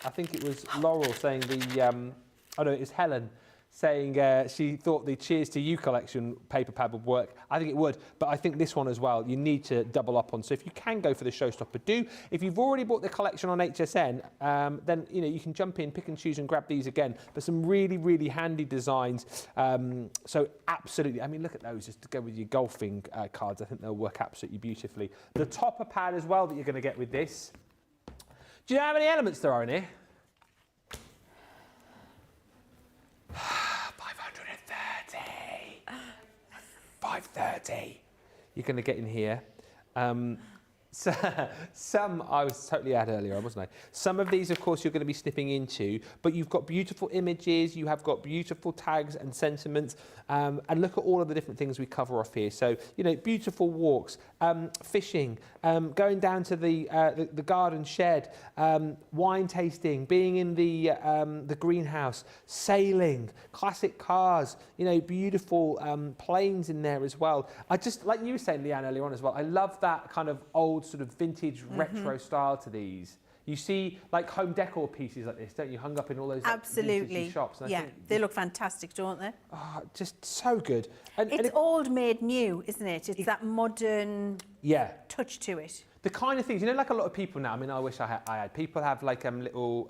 I think it was Laurel saying oh no, it was Helen saying she thought the Cheers to You collection paper pad would work. I think it would, but I think this one as well, you need to double up on. So if you can go for the Showstopper, do. If you've already bought the collection on HSN, then you can jump in, pick and choose and grab these again. But some really, really handy designs. So absolutely, I mean, look at those just to go with your golfing cards. I think they'll work absolutely beautifully. The topper pad as well that you're going to get with this. Do you know how many elements there are in here? 530 you're going to get in here. So, some I was totally out earlier, wasn't I? Some of these, of course, you're going to be snipping into, but you've got beautiful images, you have got beautiful tags and sentiments, and look at all of the different things we cover off here. So, beautiful walks, fishing, going down to the garden shed, wine tasting, being in the greenhouse, sailing, classic cars, beautiful planes in there as well. I just, like you were saying, Leanne, earlier on as well, I love that kind of old sort of vintage retro style to these. You see like home decor pieces like this, don't you, hung up in all those absolutely shops. And yeah, they look fantastic, don't they? Oh, just so good. And it's old made new, isn't it? It's that modern touch to it. The kind of things, like a lot of people now, I mean, I wish I had. People have like little,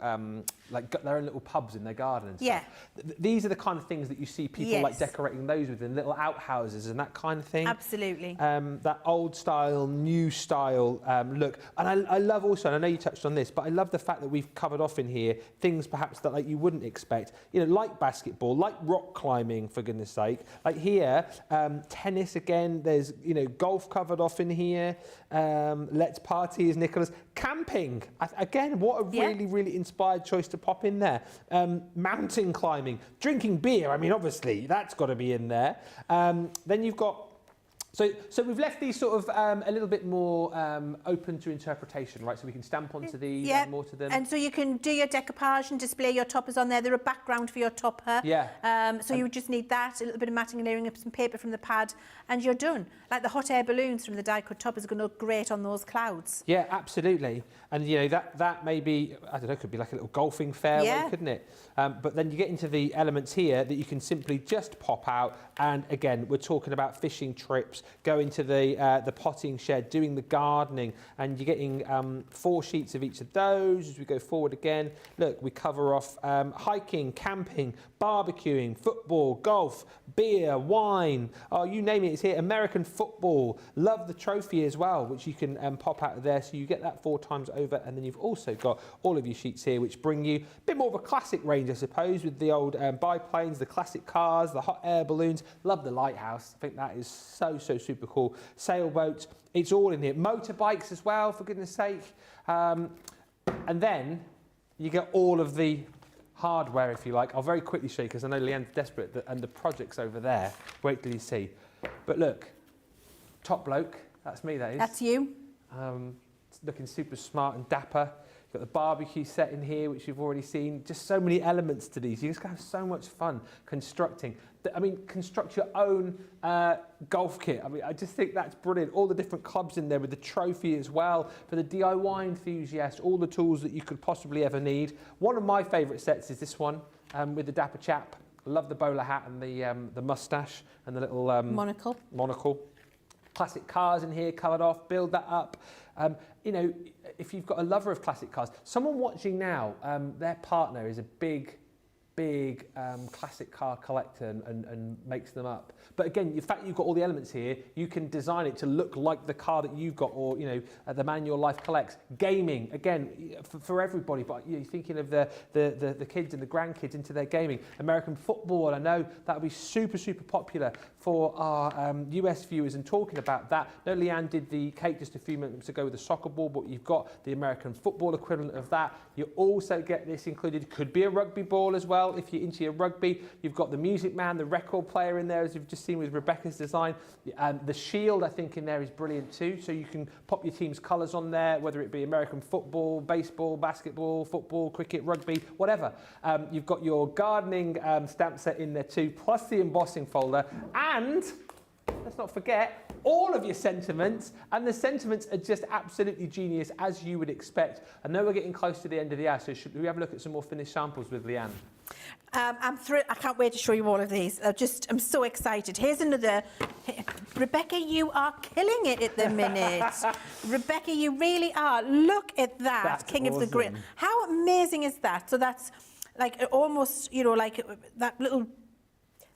like their own little pubs in their garden and stuff. Yeah. These are the kind of things that you see people like decorating those with, and little outhouses and that kind of thing. Absolutely. That old style, new style look. And I love also, and I know you touched on this, but I love the fact that we've covered off in here things perhaps that like you wouldn't expect. Like basketball, like rock climbing, for goodness sake. Like here, tennis again. There's golf covered off in here. Let's Party, as Nicholas. Camping, again, what a really, really inspired choice to pop in there. Mountain climbing, drinking beer, I mean, obviously, that's got to be in there. Then you've got, so we've left these sort of a little bit more open to interpretation, right? So we can stamp onto these, add more to them. And so you can do your decoupage and display your toppers on there. They're a background for your topper. Yeah. So you would just need that, a little bit of matting and layering up some paper from the pad, and you're done. Like the hot air balloons from the die-cut toppers are going to look great on those clouds. Yeah, absolutely. And that may be, I don't know, could be like a little golfing fairway, couldn't it? But then you get into the elements here that you can simply just pop out. And again, we're talking about fishing trips, going to the potting shed, doing the gardening, and you're getting 4 sheets of each of those as we go forward again. Look, we cover off hiking, camping, barbecuing, football, golf, beer, wine, you name it, it's here. American football, love the trophy as well, which you can pop out of there, so you get that 4 times over. And then you've also got all of your sheets here, which bring you a bit more of a classic range, I suppose, with the old biplanes, the classic cars, the hot air balloons. Love the lighthouse. I think that is so super cool. Sailboats, it's all in here. Motorbikes as well, for goodness sake. And then you get all of the hardware, if you like. I'll very quickly show you, because I know Leanne's desperate, and the project's over there. Wait till you see. But look, top bloke, that's me, that is. That's you. Looking super smart and dapper. You've got the barbecue set in here, which you've already seen. Just so many elements to these. You just have so much fun constructing. I mean, construct your own golf kit. I mean, I just think that's brilliant. All the different clubs in there with the trophy as well. For the DIY enthusiast, all the tools that you could possibly ever need. One of my favourite sets is this one with the dapper chap. I love the bowler hat and the moustache and the little monocle. Classic cars in here covered off. Build that up. If you've got a lover of classic cars, someone watching now, their partner is a big big classic car collector and makes them up. But again, the fact you've got all the elements here, you can design it to look like the car that you've got, or the man your life collects. Gaming, again, for everybody, but you're thinking of the kids and the grandkids into their gaming. American football, I know that would be super popular for our US viewers. And talking about that, no, Leanne did the cake just a few minutes ago with the soccer ball, but you've got the American football equivalent of that. You also get this included, could be a rugby ball as well if you're into your rugby. You've got the music man, the record player in there, as you've just seen with Rebecca's design. The shield, I think, in there is brilliant too, so you can pop your team's colours on there, whether it be American football, baseball, basketball, football, cricket, rugby, whatever. You've got your gardening stamp set in there too, plus the embossing folder, and let's not forget all of your sentiments, and the sentiments are just absolutely genius, as you would expect. I know we're getting close to the end of the hour, so should we have a look at some more finished samples with Leanne? I'm thrilled. I can't wait to show you all of these. I'm so excited. Here's another. Rebecca, you are killing it at the minute. Rebecca, you really are. Look at that. That's King awesome. of the Grill. How amazing is that? So that's like almost, like that little...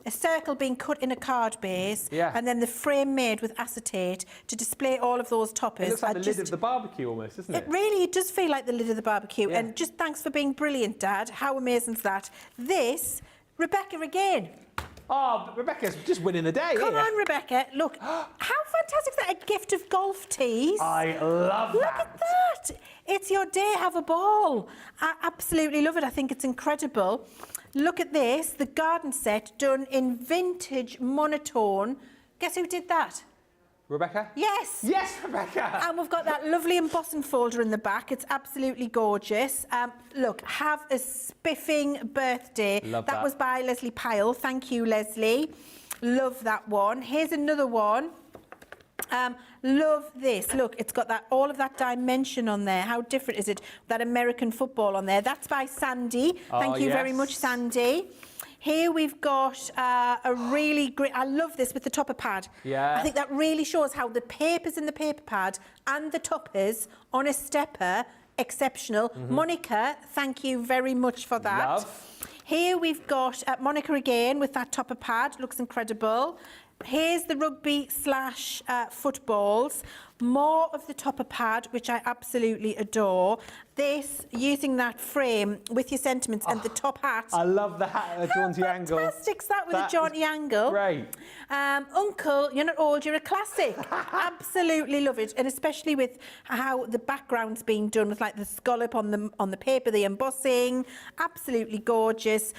a circle being cut in a card base, and then the frame made with acetate to display all of those toppers. It looks like the lid of the barbecue almost, doesn't it? It does feel like the lid of the barbecue. Yeah. And just thanks for being brilliant, Dad. How amazing is that? This, Rebecca again. Oh, but Rebecca's just winning the day. Come on, Rebecca. Look, how fantastic is that? A gift of golf tees. I love that. Look at that. It's your day. Have a ball. I absolutely love it. I think it's incredible. Look at this, the garden set done in vintage monotone. Guess who did that? Rebecca? Yes. Yes, Rebecca. And we've got that lovely embossing folder in the back. It's absolutely gorgeous. Look, have a spiffing birthday. Love that. That was by Leslie Pyle. Thank you, Leslie. Love that one. Here's another one. Love this. Look, it's got all of that dimension on there. How different is it? That American football on there. That's by Sandy. Thank you very much, Sandy. Here we've got a really great... I love this with the topper pad. Yeah. I think that really shows how the paper's in the paper pad and the toppers on a stepper, exceptional. Monica, thank you very much for that. Love. Here we've got Monica again with that topper pad. Looks incredible. Here's the rugby / footballs. More of the topper pad, which I absolutely adore. This, using that frame with your sentiments and the top hat. I love the hat at a jaunty angle. How fantastic is that with a jaunty angle? Great. Uncle, you're not old, you're a classic. Absolutely love it. And especially with how the background's being done with like the scallop on the paper, the embossing. Absolutely gorgeous.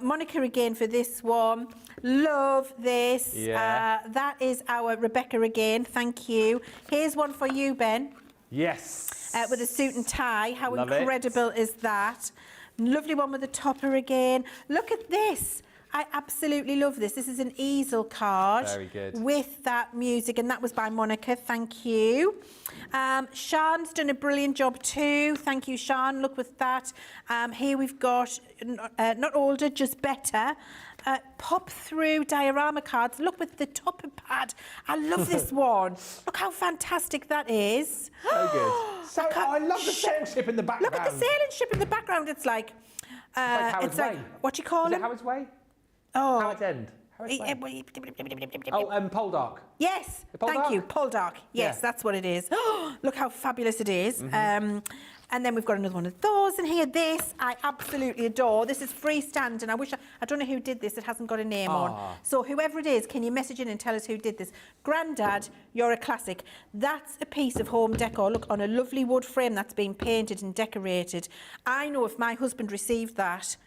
Monica again for this one. Love this. Yeah. That is our Rebecca again. Thank you. Here's one for you, Ben. Yes. With a suit and tie. How Love incredible is that? Lovely one with the topper again. Look at this. I absolutely love this. This is an easel card. Very good. With that music, and that was by Monica. Thank you. Sian's done a brilliant job too. Thank you, Sian. Look with that. Here we've got not older, just better. Pop-through diorama cards. Look with the topper pad. I love this one. Look how fantastic that is. So good. So, I love the sailing ship in the background. Look at the sailing ship in the background. It's like... Howard's Way. What do you call Is it? it Howard's Way? Oh. Howard's End. Howard's Way. Poldark. Yes, Poldark? thank you. Poldark. Yes, Yeah. that's what it is. Look how fabulous it is. And then we've got another one of those. And here, this I absolutely adore. This is freestanding. I don't know who did this. It hasn't got a name on. So whoever it is, can you message in and tell us who did this? Grandad, you're a classic. That's a piece of home decor. Look, on a lovely wood frame that's been painted and decorated. I know if my husband received that,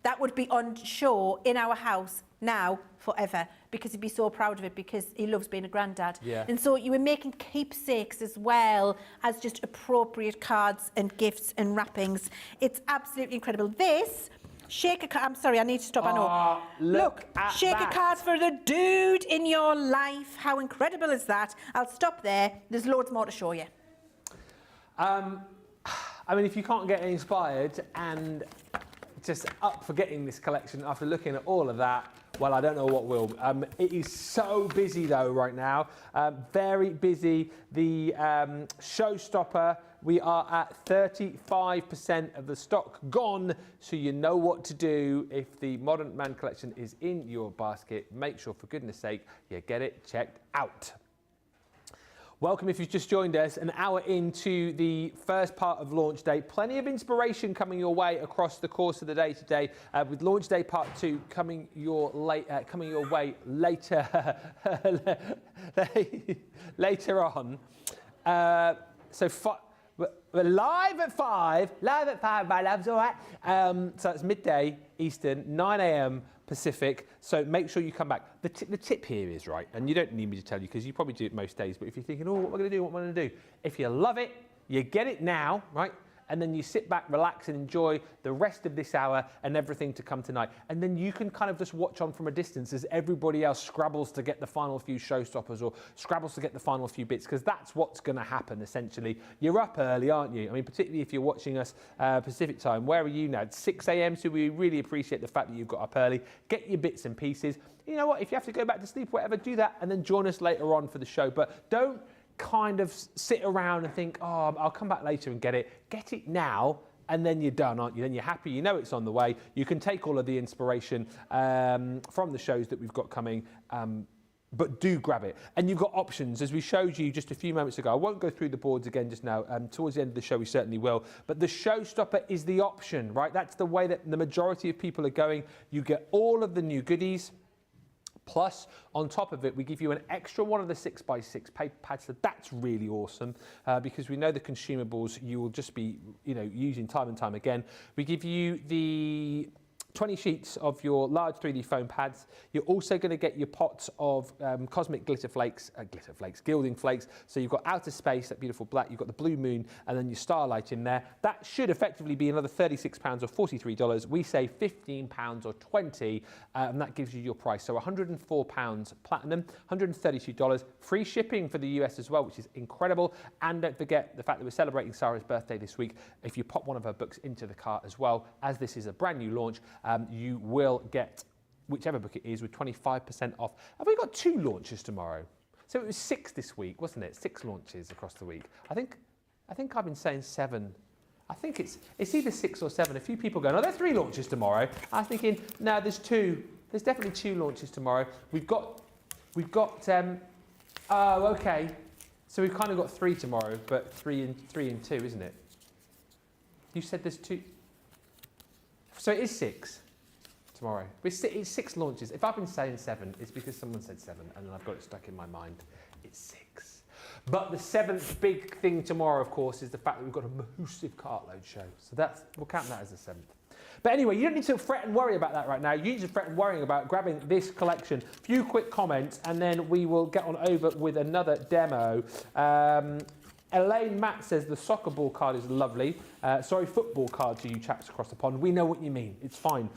that would be on show in our house now forever, because he'd be so proud of it, because he loves being a granddad. Yeah. And so you were making keepsakes as well as just appropriate cards and gifts and wrappings. It's absolutely incredible. This, shake a card. I'm sorry, I need to stop. I know. Look at shake that. a card for the dude in your life. How incredible is that? I'll stop there. There's loads more to show you. I mean, if you can't get inspired and just up for getting this collection after looking at all of that, well, I don't know what will. It is so busy though right now, very busy. The Showstopper We are at 35% of the stock gone, so you know what to do if the Modern Man collection is in your basket. Make sure, for goodness sake, you get it checked out. Welcome if you've just joined us, an hour into the first part of launch day. Plenty of inspiration coming your way across the course of the day today, with launch day part 2 coming your way later later on. We're live at 5, my loves, all right? So it's midday Eastern, 9 a.m. Pacific, so make sure you come back. The tip here is, right, and you don't need me to tell you because you probably do it most days, but if you're thinking, oh, what am I going to do, what am I going to do? If you love it, you get it now, right? And then you sit back, relax and enjoy the rest of this hour and everything to come tonight. And then you can kind of just watch on from a distance as everybody else scrabbles to get the final few showstoppers or scrabbles to get the final few bits, because that's what's going to happen, essentially. You're up early, aren't you? I mean, particularly if you're watching us Pacific time. Where are you now? It's 6 a.m, so we really appreciate the fact that you've got up early. Get your bits and pieces. You know what? If you have to go back to sleep, whatever, do that and then join us later on for the show. But don't kind of sit around and think, oh, I'll come back later and get it. Get it now, and then you're done, aren't you? Then you're happy, you know it's on the way. You can take all of the inspiration from the shows that we've got coming, but do grab it. And you've got options, as we showed you just a few moments ago. I won't go through the boards again just now. Towards the end of the show, we certainly will. But the Showstopper is the option, right? That's the way that the majority of people are going. You get all of the new goodies. Plus, on top of it, we give you an extra one of the 6x6 paper pads. So that's really awesome because we know the consumables you will just be, using time and time again. We give you the 20 sheets of your large 3D foam pads. You're also going to get your pots of cosmic gilding flakes. So you've got Outer Space, that beautiful black, you've got the Blue Moon, and then your Starlight in there. That should effectively be another £36 or $43. We say £15 or $20, and that gives you your price. So £104 platinum, $132, free shipping for the US as well, which is incredible. And don't forget the fact that we're celebrating Sarah's birthday this week. If you pop one of her books into the cart as well, as this is a brand new launch, you will get whichever book it is with 25% off. Have we got 2 launches tomorrow? So it was 6 this week, wasn't it? 6 launches across the week. I think I've been saying 7. I think it's either 6 or 7. A few people going, oh, there are 3 launches tomorrow. I was thinking, no, there's 2. There's definitely 2 launches tomorrow. We've got. Oh, okay. So we've kind of got 3 tomorrow, but 3 and 2, isn't it? You said there's 2. So it is 6 tomorrow. It's 6 launches. If I've been saying 7, it's because someone said 7 and I've got it stuck in my mind. It's 6. But the 7th big thing tomorrow, of course, is the fact that we've got a massive cartload show. So we'll count that as the 7th. But anyway, you don't need to fret and worry about that right now. You need to fret and worry about grabbing this collection. Few quick comments, and then we will get on over with another demo. Elaine Matt says the soccer ball card is lovely. Sorry, football card to you chaps across the pond. We know what you mean. It's fine.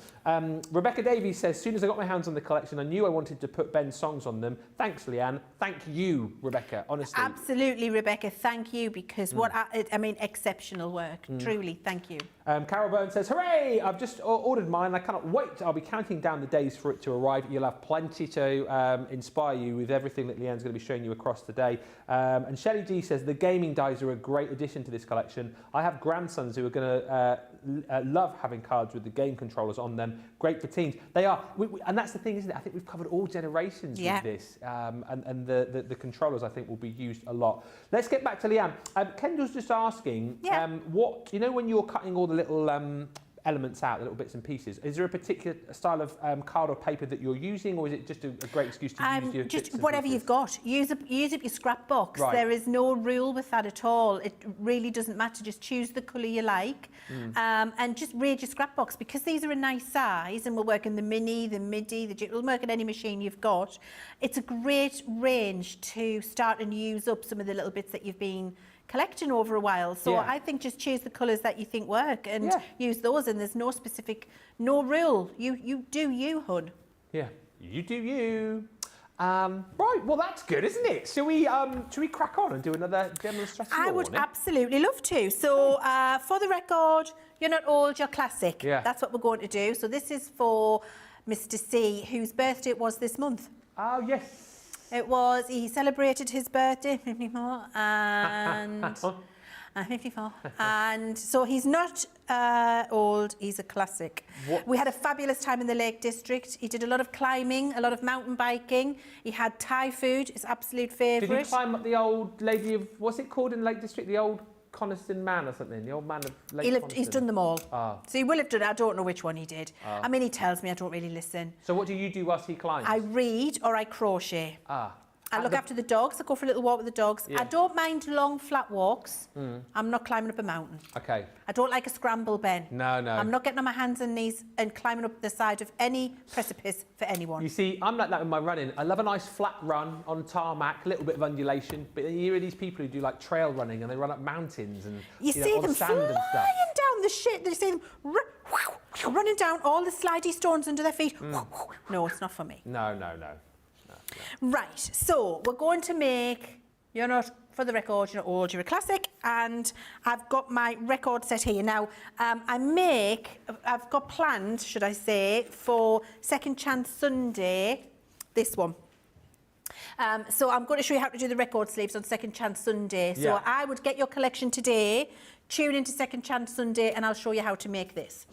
Rebecca Davies says, as soon as I got my hands on the collection, I knew I wanted to put Ben's songs on them. Thanks, Leanne. Thank you, Rebecca, honestly. Absolutely, Rebecca. Thank you, because exceptional work. Truly, thank you. Carol Byrne says, hooray! I've just ordered mine. I cannot wait. I'll be counting down the days for it to arrive. You'll have plenty to inspire you with everything that Leanne's going to be showing you across the day. And Shelley D says, the gaming dies are a great addition to this collection. I have grandsons who are going to love having cards with the game controllers on them. Great for teens. They are. And that's the thing, isn't it? I think we've covered all generations with this. And the controllers, I think, will be used a lot. Let's get back to Leanne. Kendall's just asking, what, when you're cutting all the little elements out, the little bits and pieces, is there a particular style of card or paper that you're using, or is it just a great excuse to use your just bits and whatever pieces? You've got. Use up your scrap box. Right. There is no rule with that at all. It really doesn't matter. Just choose the colour you like, and just raid your scrap box, because these are a nice size and will work in the mini, the midi, it'll work in any machine you've got. It's a great range to start and use up some of the little bits that you've been collecting over a while. So I think just choose the colours that you think work and use those, and there's no rule. You do you, hun. Yeah, you do you. Right, well that's good, isn't it? Shall we crack on and do another demonstration? I would absolutely love to. So for the record, you're not old, you're classic. Yeah. That's what we're going to do. So this is for Mr. C, whose birthday it was this month. Oh, yes. It was, he celebrated his birthday, and I'm 54. And so he's not old, he's a classic. We had a fabulous time in the Lake District. He did a lot of climbing, a lot of mountain biking. He had Thai food, his absolute favourite. Did he climb up the old lady of, what's it called in the Lake District? The old Coniston Man or something? The old man of Lake Coniston? He's done them all. Ah. So he will have done it. I don't know which one he did. I mean, he tells me, I don't really listen. So what do you do whilst he climbs? I read or I crochet. Ah. I look after the dogs. I go for a little walk with the dogs. Yeah. I don't mind long, flat walks. I'm not climbing up a mountain. Okay. I don't like a scramble, Ben. No, no. I'm not getting on my hands and knees and climbing up the side of any precipice for anyone. You see, I'm like that with my running. I love a nice flat run on tarmac, a little bit of undulation, but you hear these people who do like trail running and they run up mountains and You see on them sand flying and stuff. down the shit. You see them running down all the slidey stones under their feet. No, it's not for me. No, no, no. Right, so we're going to make, you're not, for the record, you're not old, you're a classic, and I've got my record set here. Now, I've got planned, should I say, for Second Chance Sunday, this one. So I'm going to show you how to do the record sleeves on Second Chance Sunday. So Yeah. I would get your collection today, tune into Second Chance Sunday, and I'll show you how to make this.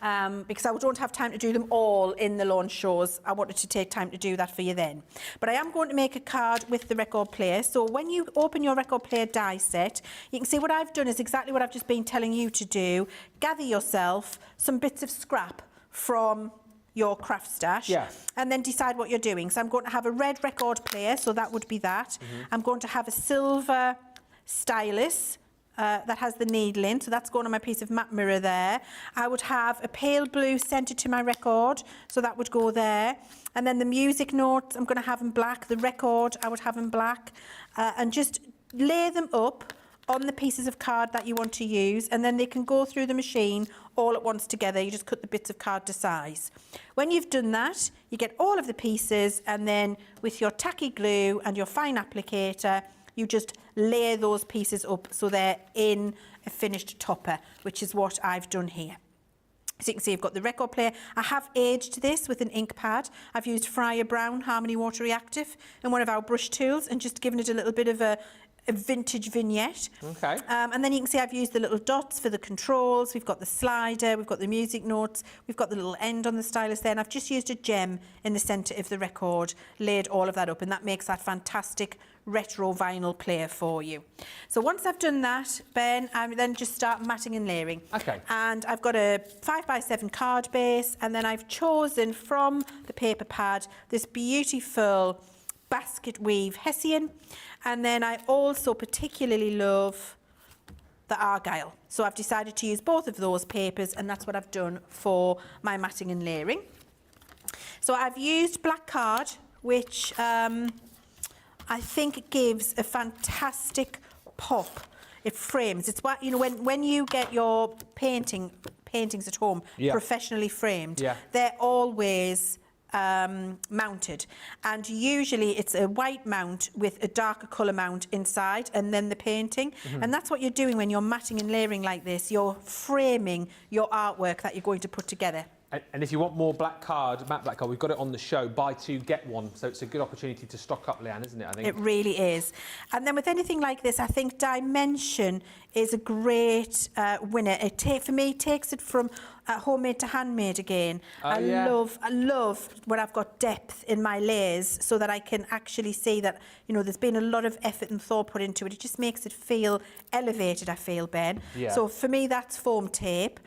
Because I don't have time to do them all in the launch shows. I wanted to take time to do that for you then. But I am going to make a card with the record player. So when you open your record player die set, you can see what I've done is exactly what I've just been telling you to do. Gather yourself some bits of scrap from your craft stash, and then decide what you're doing. So I'm going to have a red record player, so that would be that. I'm going to have a silver stylus that has the needle in, so that's going on my piece of matte mirror there. I would have a pale blue centre to my record, so that would go there. And then the music notes, I'm going to have in black. The record, I would have in black. And just lay them up on the pieces of card that you want to use, and then they can go through the machine all at once together. You just cut the bits of card to size. When you've done that, you get all of the pieces, and then with your tacky glue and your fine applicator, you just lay those pieces up so they're in a finished topper, which is what I've done here. So you can see I've got the record player. I have aged this with an ink pad. I've used Fryer Brown Harmony Water Reactive and one of our brush tools, and just given it a little bit of a vintage vignette. Okay. And then you can see I've used the little dots for the controls. We've got the slider, we've got the music notes, we've got the little end on the stylus there, and I've just used a gem in the centre of the record, laid all of that up, and that makes that fantastic retro vinyl player for you. So once I've done that, Ben, I then just start matting and layering. Okay. And I've got a 5x7 card base, and then I've chosen from the paper pad this beautiful basket weave Hessian, and then I also particularly love the Argyle. So I've decided to use both of those papers, and that's what I've done for my matting and layering. So I've used black card, which I think gives a fantastic pop. It frames. It's what, you know, when you get your paintings at home professionally framed, they're always mounted, and usually it's a white mount with a darker colour mount inside and then the painting, and that's what you're doing when you're matting and layering like this. You're framing your artwork that you're going to put together. And if you want more black card, matte black card, we've got it on the show, buy two, get one. So it's a good opportunity to stock up, Leanne, isn't it? I think. It really is. And then with anything like this, I think dimension is a great winner. For me, it takes it from homemade to handmade again. I love when I've got depth in my layers, so that I can actually see that, you know, there's been a lot of effort and thought put into it. It just makes it feel elevated, I feel, Ben. Yeah. So for me, that's foam tape.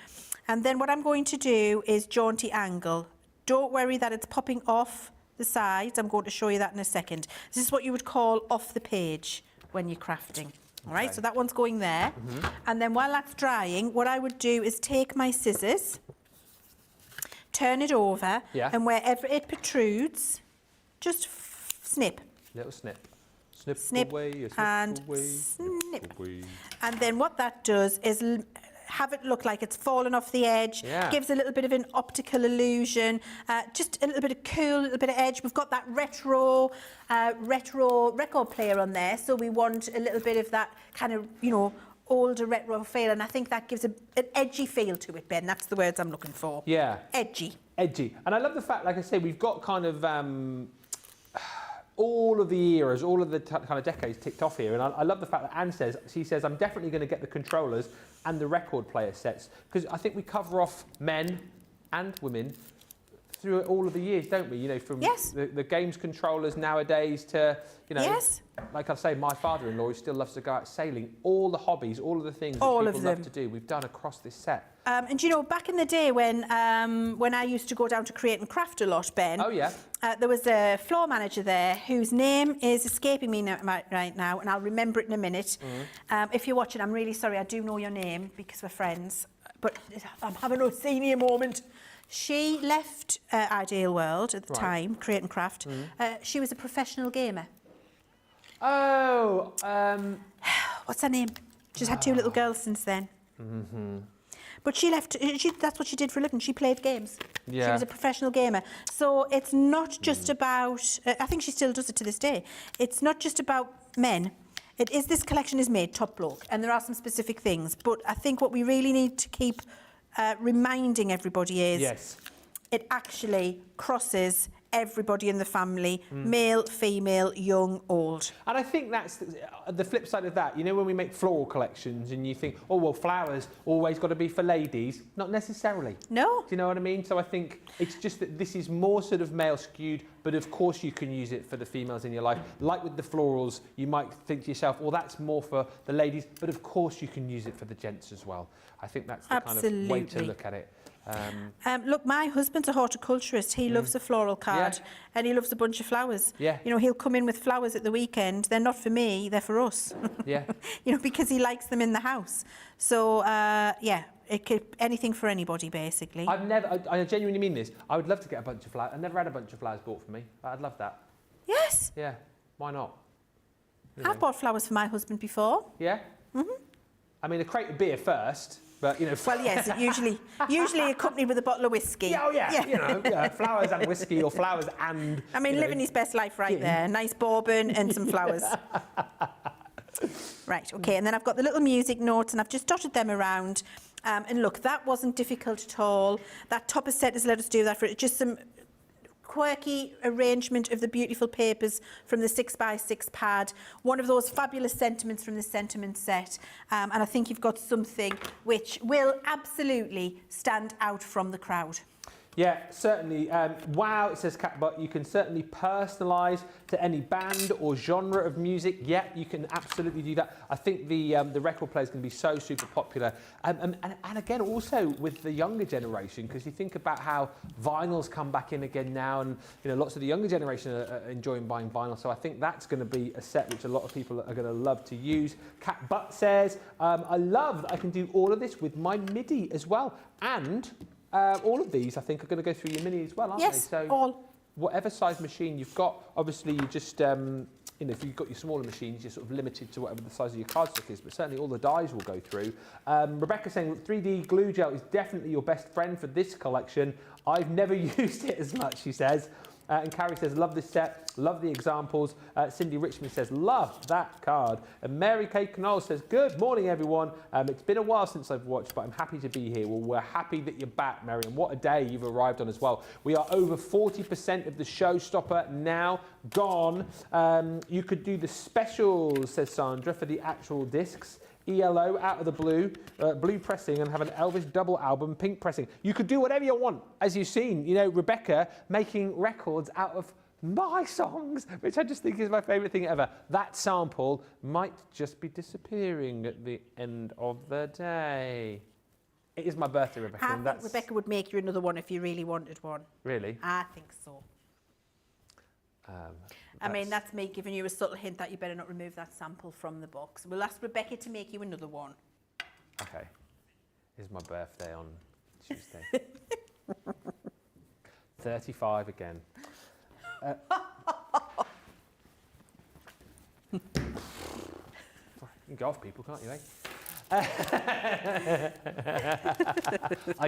And then what I'm going to do is jaunty angle. Don't worry that it's popping off the sides. I'm going to show you that in a second. This is what you would call off the page when you're crafting. All right, so that one's going there. And then while that's drying, what I would do is take my scissors, turn it over, and wherever it protrudes, just snip. Little snip. Snip, Snip away, snip and away, snip. away. And then what that does is have it look like it's fallen off the edge, gives a little bit of an optical illusion, just a little bit of cool, a little bit of edge. We've got that retro record player on there, so we want a little bit of that kind of, you know, older retro feel, and I think that gives an edgy feel to it, Ben. That's the words I'm looking for. Yeah. Edgy. Edgy. And I love the fact, like I say, we've got kind of all of the eras, all of the kind of decades ticked off here. And I love the fact that Anne says, I'm definitely going to get the controllers and the record player sets, because I think we cover off men and women through all of the years, don't we? You know, from the games controllers nowadays to, you know, like I say, my father-in-law, who still loves to go out sailing, all the hobbies, all of the things that people love to do, we've done across this set. And you know, back in the day when I used to go down to Create and Craft a lot, Ben. Oh, yeah. There was a floor manager there whose name is escaping me right now, and I'll remember it in a minute. If you're watching, I'm really sorry, I do know your name because we're friends, but I'm having a senior moment. She left Ideal World at the time, Create and Craft. She was a professional gamer. Oh, what's her name? She's had 2 little girls since then. But she left, that's what she did for a living. She played games. Yeah. She was a professional gamer. So it's not just about, I think she still does it to this day. It's not just about men. This collection is made top bloke, and there are some specific things. But I think what we really need to keep reminding everybody is it actually crosses everybody in the family, male, female, young, old. And I think that's the flip side of that. You know, when we make floral collections and you think, oh, well, flowers always got to be for ladies. Not necessarily. No. Do you know what I mean? So I think it's just that this is more sort of male skewed, but of course you can use it for the females in your life. Like with the florals, you might think to yourself, well, that's more for the ladies, but of course you can use it for the gents as well. I think that's the kind of way to look at it. Look, my husband's a horticulturist. He loves a floral card and he loves a bunch of flowers. Yeah. You know, he'll come in with flowers at the weekend. They're not for me, they're for us. Yeah. You know, because he likes them in the house. So, yeah, it could anything for anybody, basically. I genuinely mean this. I would love to get a bunch of flowers. I've never had a bunch of flowers bought for me. I'd love that. Yes. Yeah. Why not? I've bought flowers for my husband before. Yeah? I mean, a crate of beer first. But, you know, well, yes, usually accompanied with a bottle of whiskey. Yeah, oh, yeah. You know, flowers and whiskey, or flowers and... I mean, living his best life right there. Nice bourbon and some flowers. Right, OK, and then I've got the little music notes, and I've just dotted them around. And look, that wasn't difficult at all. That topper set has let us do that for just some quirky arrangement of the beautiful papers from the 6x6 pad, one of those fabulous sentiments from the sentiment set, and I think you've got something which will absolutely stand out from the crowd. Yeah, certainly. Wow, it says Catbot, you can certainly personalise to any band or genre of music. Yeah, you can absolutely do that. I think the record player is going to be so super popular. And again, also with the younger generation, because you think about how vinyl's come back in again now, and you know, lots of the younger generation are enjoying buying vinyl. So I think that's going to be a set which a lot of people are going to love to use. Catbot says, I love that I can do all of this with my MIDI as well. And all of these, I think, are going to go through your mini as well, aren't they? So all. Whatever size machine you've got, obviously you just, you know, if you've got your smaller machines, you're sort of limited to whatever the size of your cardstock is, but certainly all the dies will go through. Rebecca saying 3D glue gel is definitely your best friend for this collection. I've never used it as much, she says. And Carrie says, love this set, love the examples. Cindy Richmond says, love that card. And Mary Kay Knoll says, good morning, everyone. It's been a while since I've watched, but I'm happy to be here. Well, we're happy that you're back, Mary, and what a day you've arrived on as well. We are over 40% of the Showstopper now gone. You could do the specials, says Sandra, for the actual discs. ELO out of the blue, blue pressing, and have an Elvis double album pink pressing. You could do whatever you want, as you've seen. You know, Rebecca making records out of my songs, which I just think is my favourite thing ever. That sample might just be disappearing at the end of the day. It is my birthday, Rebecca. I think Rebecca would make you another one if you really wanted one. Really? I think so. I mean, that's me giving you a subtle hint that you better not remove that sample from the box. We'll ask Rebecca to make you another one. Okay. It's my birthday on Tuesday. 35 again. You can go off people, can't you, eh? I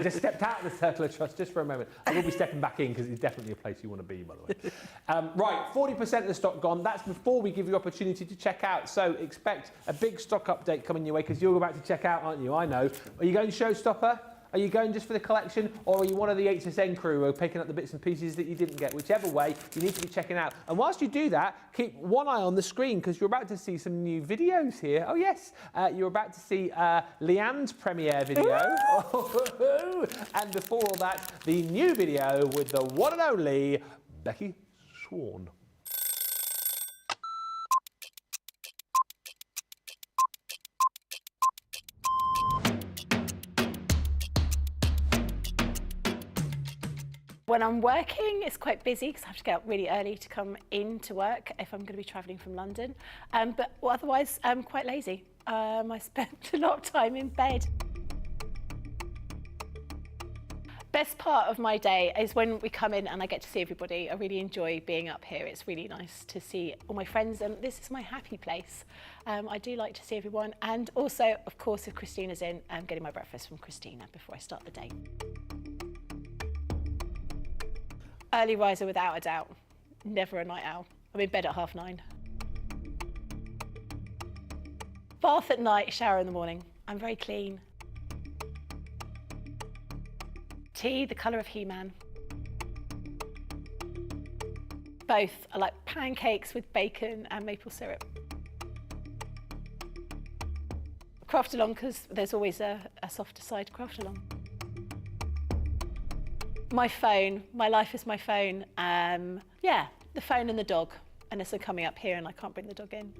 just stepped out of the circle of trust just for a moment. I will be stepping back in because it's definitely a place you want to be, by the way. Right, 40% of the stock gone. That's before we give you opportunity to check out. So expect a big stock update coming your way because you're about to check out, aren't you? I know. Are you going to Showstopper? Are you going just for the collection, or are you one of the HSN crew who are picking up the bits and pieces that you didn't get? Whichever way, you need to be checking out. And whilst you do that, keep one eye on the screen because you're about to see some new videos here. Oh yes, you're about to see Leanne's premiere video. And before all that, the new video with the one and only Becky Swan. When I'm working, it's quite busy because I have to get up really early to come into work if I'm going to be travelling from London. But otherwise, I'm quite lazy. I spend a lot of time in bed. Best part of my day is when we come in and I get to see everybody. I really enjoy being up here. It's really nice to see all my friends, and this is my happy place. I do like to see everyone, and also, of course, if Christina's in, I'm getting my breakfast from Christina before I start the day. Early riser without a doubt, never a night owl. I'm in bed at 9:30. Bath at night, shower in the morning. I'm very clean. Tea, the colour of He-Man. Both. I like pancakes with bacon and maple syrup. Craft along because there's always a softer side to craft along. My phone, my life is my phone. Yeah, the phone and the dog, unless I'm coming up here and I can't bring the dog in.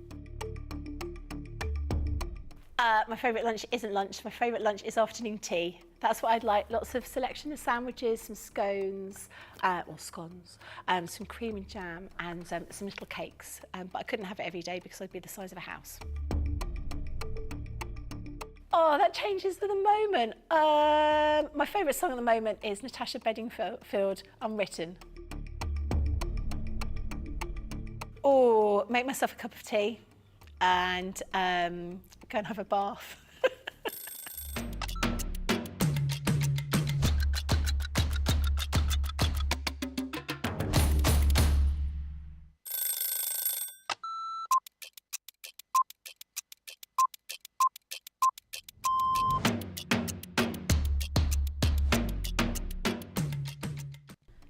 My favourite lunch isn't lunch. My favourite lunch is afternoon tea. That's what I'd like. Lots of selection of sandwiches, some scones, or scones, some cream and jam, and some little cakes. But I couldn't have it every day because I'd be the size of a house. Oh, that changes for the moment. My favourite song at the moment is Natasha Bedingfield, Unwritten. Or make myself a cup of tea and go and have a bath.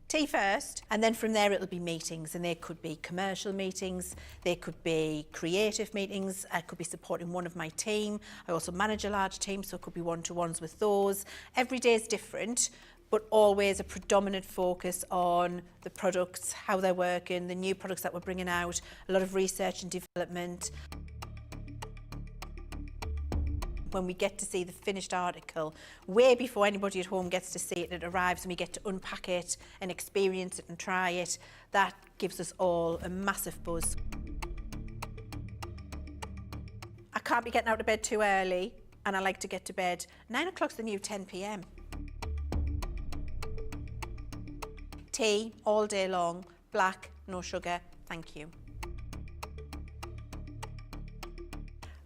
Tea first, and then from there it'll be meetings, and there could be commercial meetings, there could be creative meetings, I could be supporting one of my team. I also manage a large team, so it could be one-to-ones with those. Every day is different, but always a predominant focus on the products, how they're working, the new products that we're bringing out, a lot of research and development. When we get to see the finished article, way before anybody at home gets to see it, it arrives and we get to unpack it and experience it and try it, that gives us all a massive buzz. I can't be getting out of bed too early, and I like to get to bed. 9 o'clock's the new 10 p.m. Tea all day long, black, no sugar, thank you.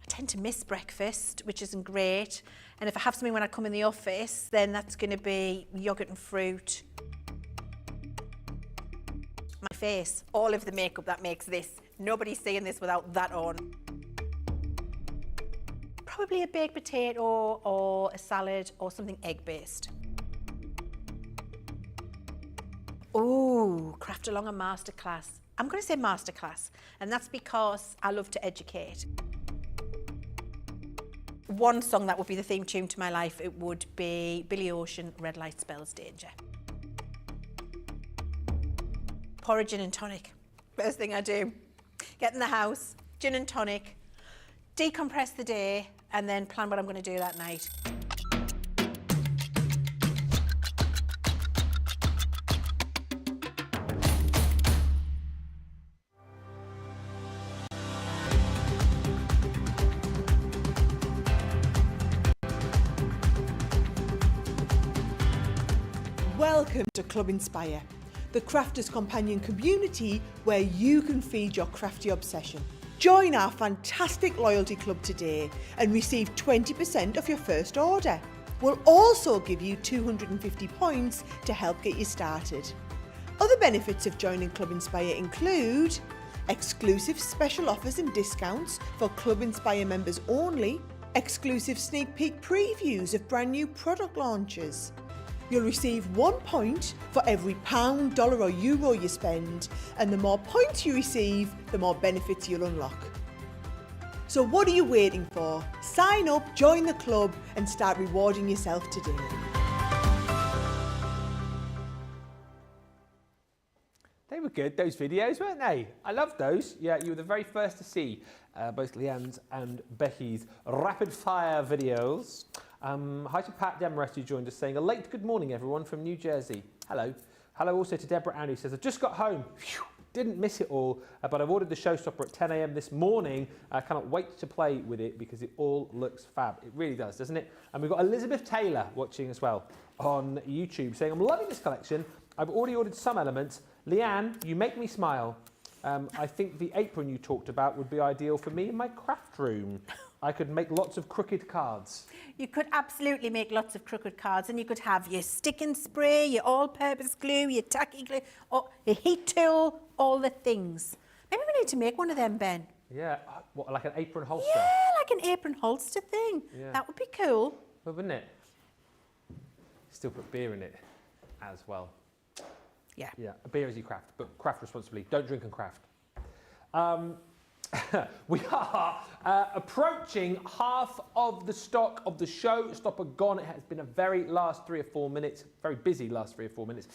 I tend to miss breakfast, which isn't great, and if I have something when I come in the office, then that's going to be yogurt and fruit. My face, all of the makeup that makes this, nobody's seeing this without that on. Probably a baked potato or a salad or something egg-based. Ooh, craft along a masterclass. I'm going to say masterclass, and that's because I love to educate. One song that would be the theme tune to my life, it would be Billy Ocean, Red Light Spells Danger. Pour a gin and tonic. First thing I do. Get in the house, gin and tonic, decompress the day, and then plan what I'm going to do that night. Welcome to Club Inspire, the crafters companion community where you can feed your crafty obsession. Join our fantastic loyalty club today and receive 20% off your first order. We'll also give you 250 points to help get you started. Other benefits of joining Club Inspire include exclusive special offers and discounts for Club Inspire members only, exclusive sneak peek previews of brand new product launches. You'll receive 1 point for every pound, dollar or euro you spend, and the more points you receive, the more benefits you'll unlock. So what are you waiting for? Sign up, join the club and start rewarding yourself today. They were good, those videos, weren't they? I loved those. Yeah, you were the very first to see both Leanne's and Becky's rapid fire videos. Hi to Pat Demarest, who joined us, saying a late good morning, everyone, from New Jersey. Hello. Hello also to Deborah Ann, who says, I just got home. Phew, didn't miss it all, but I've ordered the Showstopper at 10 a.m. this morning. I cannot wait to play with it because it all looks fab. It really does, doesn't it? And we've got Elizabeth Taylor watching as well on YouTube, saying, I'm loving this collection. I've already ordered some elements. Leanne, you make me smile. I think the apron you talked about would be ideal for me in my craft room. I could make lots of crooked cards. You could absolutely make lots of crooked cards, and you could have your stick and spray, your all-purpose glue, your tacky glue, or your heat tool, all the things. Maybe we need to make one of them, Ben. Yeah, what, like an apron holster? Yeah, like an apron holster thing. Yeah. That would be cool. Well, wouldn't it? Still put beer in it as well. Yeah. Yeah, a beer as you craft, but craft responsibly. Don't drink and craft. We are approaching half of the stock of the Showstopper gone. It has been a very last 3 or 4 minutes, very busy last 3 or 4 minutes.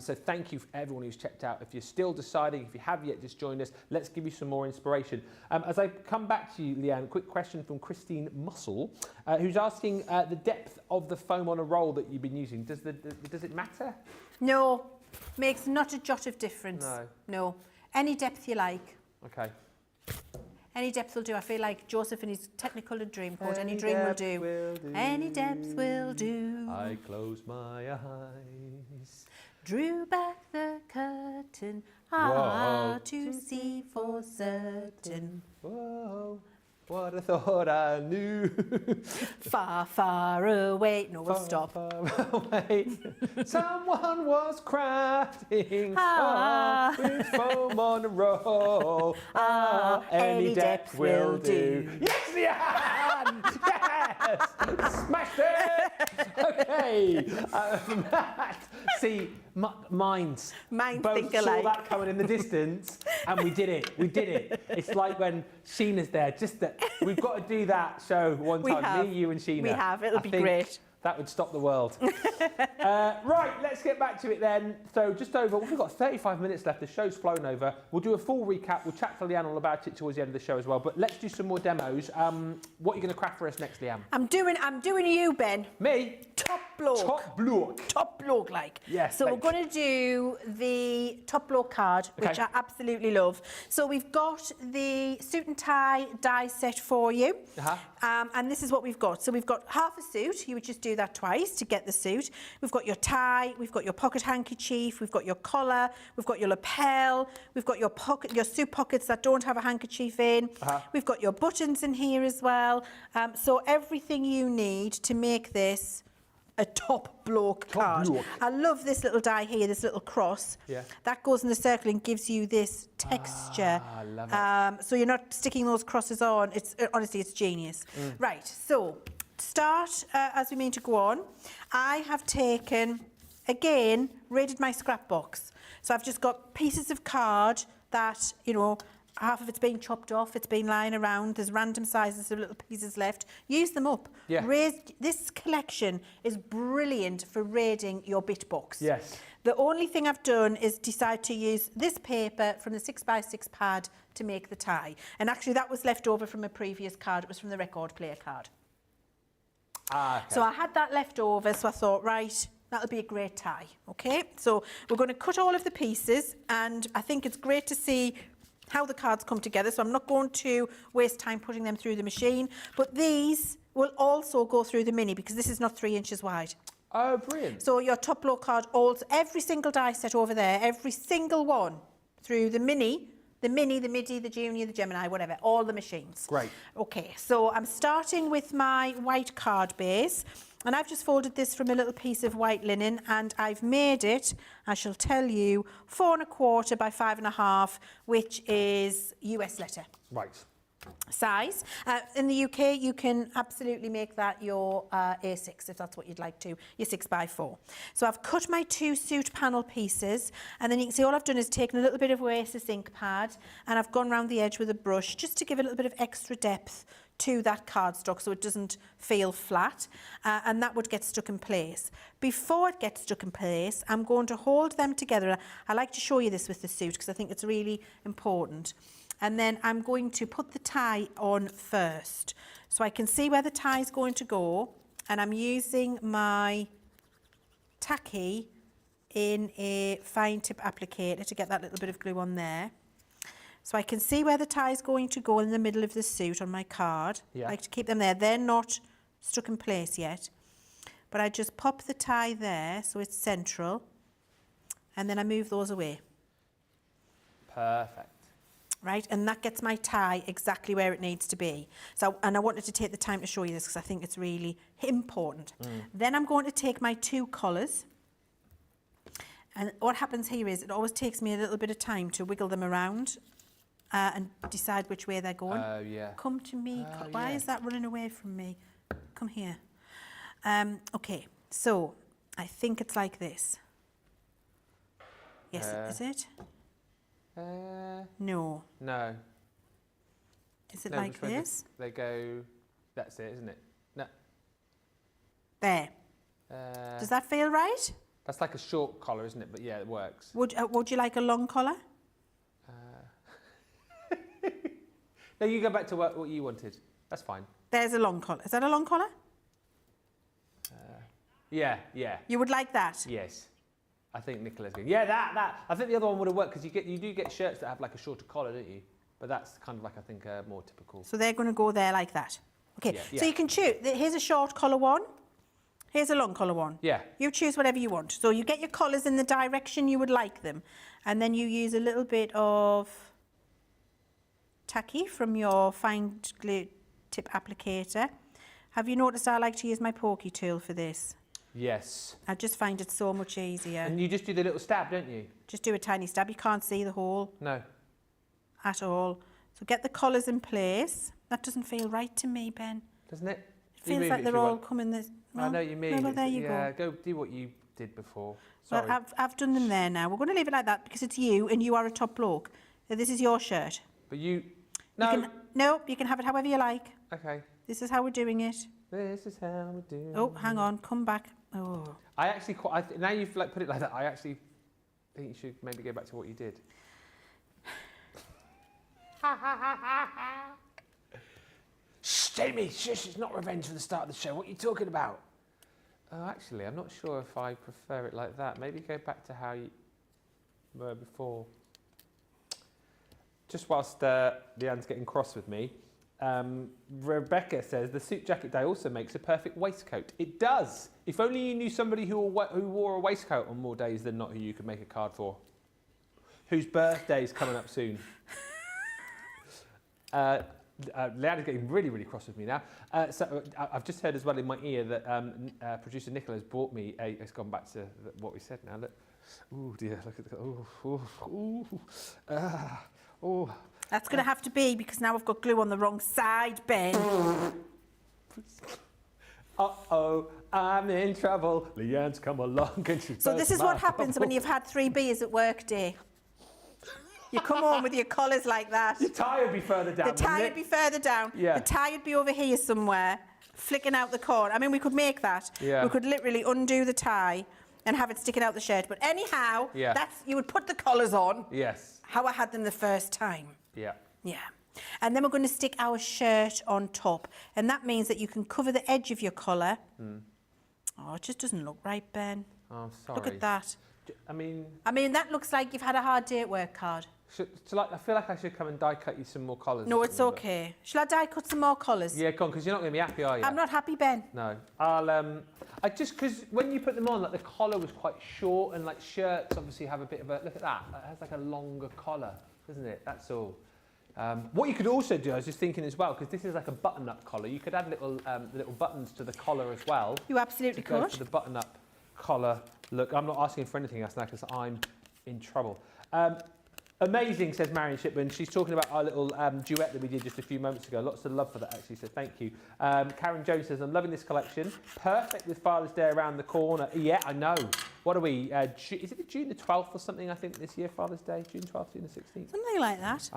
So thank you for everyone who's checked out. If you're still deciding, if you have yet just joined us, let's give you some more inspiration. As I come back to you, Leanne, quick question from Christine Mussel, who's asking the depth of the foam on a roll that you've been using. Does it matter? No, makes not a jot of difference. No. Any depth you like. Okay. Any depth will do. I feel like Joseph in his Technicolor Dreamcoat. Any dream will do. Any depth will do. I close my eyes. Drew back the curtain, to see for certain. Whoa, what I thought I knew. Far, far away. No, we'll stop. Far away. Someone was crafting with foam on a roll. Any depth will do. Yes, Leanne! Yes! Smashed it! Okay. Matt, see, minds. Minds both think saw alike. that coming in the distance, and we did it. We did it. It's like when Sheena's there. Just that we've got to do that show one time. Me, you, and Sheena. We have. It'll be great. That would stop the world. Right, let's get back to it then. So just over, we've got 35 minutes left. The show's flown over. We'll do a full recap. We'll chat to Leanne all about it towards the end of the show as well. But let's do some more demos. What are you going to craft for us next, Leanne? I'm doing you, Ben. Me? Top bloke. Top bloke. Top bloke, like. Yes. So we're going to do the top bloke card, which I absolutely love. So we've got the suit and tie die set for you. And this is what we've got. So we've got half a suit. You would just do that twice to get the suit. We've got your tie, we've got your pocket handkerchief, we've got your collar, we've got your lapel, we've got your suit pockets that don't have a handkerchief in. We've got your buttons in here as well. So everything you need to make this a top bloke card. I love this little die here, this little cross. Yeah. That goes in the circle and gives you this texture. I love it. So you're not sticking those crosses on. Honestly, it's genius. Right, so start as we mean to go on. I have taken, again, raided my scrap box. So I've just got pieces of card that, you know, half of it's been chopped off, it's been lying around, there's random sizes of little pieces left. Use them up. Yeah. This collection is brilliant for raiding your bit box. Yes. The only thing I've done is decide to use this paper from the 6x6 pad to make the tie. And actually that was left over from a previous card, it was from the record player card. Okay. So I had that left over, so I thought, right, that'll be a great tie, okay? So we're going to cut all of the pieces, and I think it's great to see how the cards come together, so I'm not going to waste time putting them through the machine, but these will also go through the mini because this is not 3 inches wide. Oh, brilliant. So your top blow card, also, every single die set over there, every single one through the mini, the midi, the junior, the Gemini, whatever, all the machines. Great. Okay, so I'm starting with my white card base, and I've just folded this from a little piece of white linen, and I've made it, I shall tell you, 4 1/4 by 5 1/2, which is US letter. Right. size. In the UK, you can absolutely make that your A6 if that's what you'd like to, your 6x4. So I've cut my 2 suit panel pieces, and then you can see all I've done is taken a little bit of Oasis ink pad and I've gone around the edge with a brush just to give it a little bit of extra depth to that cardstock so it doesn't feel flat, and that would get stuck in place. Before it gets stuck in place, I'm going to hold them together. I like to show you this with the suit because I think it's really important. And then I'm going to put the tie on first. So I can see where the tie is going to go, and I'm using my tacky in a fine tip applicator to get that little bit of glue on there. So I can see where the tie is going to go in the middle of the suit on my card. Yeah. I like to keep them there. They're not stuck in place yet. But I just pop the tie there so it's central, and then I move those away. Perfect. Right, and that gets my tie exactly where it needs to be. So, and I wanted to take the time to show you this because I think it's really important. Then I'm going to take my 2 collars, and what happens here is it always takes me a little bit of time to wiggle them around and decide which way they're going. Oh, yeah. Come to me. Why is that running away from me? Come here. Okay, so I think it's like this. Yes, is it? No. No. Is it No, like which way this? They go, that's it, isn't it? No. There. Does that feel right? That's like a short collar, isn't it? But yeah, it works. Would you like a long collar? No, you go back to what you wanted. That's fine. There's a long collar. Is that a long collar? Yeah, yeah. You would like that? Yes. I think Nicola's good. Yeah, that. I think the other one would have worked because you do get shirts that have like a shorter collar, don't you? But that's kind of like, I think, more typical. So they're going to go there like that. Okay, Yeah. so you can choose. Here's a short collar one. Here's a long collar one. Yeah. You choose whatever you want. So you get your collars in the direction you would like them. And then you use a little bit of tacky from your fine glue tip applicator. Have you noticed I like to use my pokey tool for this? Yes. I just find it so much easier. And you just do the little stab, don't you? Just do a tiny stab. You can't see the hole No. at all. So get the collars in place. That doesn't feel right to me, Ben. Doesn't it? It feels like they're all coming this. I know what you mean. No, well, there you yeah, go. go do what you did before. Sorry. Well, I've done them there now. We're going to leave it like that because it's you and you are a top bloke. This is your shirt. But you... No. You can have it however you like. Okay. This is how we're doing it. This is how we do. Oh, hang on. Come back. Oh. I actually quite... now you've like put it like that, I actually think you should maybe go back to what you did. Shh, Jamie, shush, it's not revenge for the start of the show. What are you talking about? Oh, actually, I'm not sure if I prefer it like that. Maybe go back to how you were before. Just whilst Leanne's getting cross with me, Rebecca says, the suit jacket dye also makes a perfect waistcoat. It does. If only you knew somebody who wore a waistcoat on more days than not who you could make a card for. Whose birthday's coming up soon. Leanne's getting really, really cross with me now. So I've just heard as well in my ear that producer Nicola's bought me it's gone back to what we said now. Look. Ooh, dear, look at the... Oh. That's going to have to be because now I've got glue on the wrong side, Ben. Uh-oh, I'm in trouble. Leanne's come along and she's... So this is what happens when you've had 3 beers at work day. You come home with your collars like that. Your tie would be further down. The tie would be further down. Yeah. The tie would be over here somewhere, flicking out the cord. I mean, we could make that. Yeah. We could literally undo the tie and have it sticking out the shirt. But anyhow, Yeah. you would put the collars on. Yes. How I had them the first time. Yeah. Yeah. And then we're going to stick our shirt on top. And that means that you can cover the edge of your collar. Oh, it just doesn't look right, Ben. Oh, I'm sorry. Look at that. I mean, that looks like you've had a hard day at work, Card. I feel like I should come and die cut you some more collars. No, it's okay. Shall I die cut some more collars? Yeah, go on, because you're not going to be happy, are you? I'm not happy, Ben. No. Because when you put them on, like the collar was quite short, and like shirts obviously have a bit of a, look at that, it has like a longer collar, doesn't it? That's all. What you could also do, I was just thinking as well, because this is like a button-up collar, you could add little buttons to the collar as well. You absolutely to go could. for the button-up collar look. I'm not asking for anything else now because I'm in trouble. Amazing, says Marion Shipman. She's talking about our little duet that we did just a few moments ago. Lots of love for that, actually, so thank you. Karen Jones says, I'm loving this collection. Perfect with Father's Day around the corner. Yeah, I know. What are we? Is it June the 12th or something, I think, this year, Father's Day? June 12th, June the 16th? Something like that.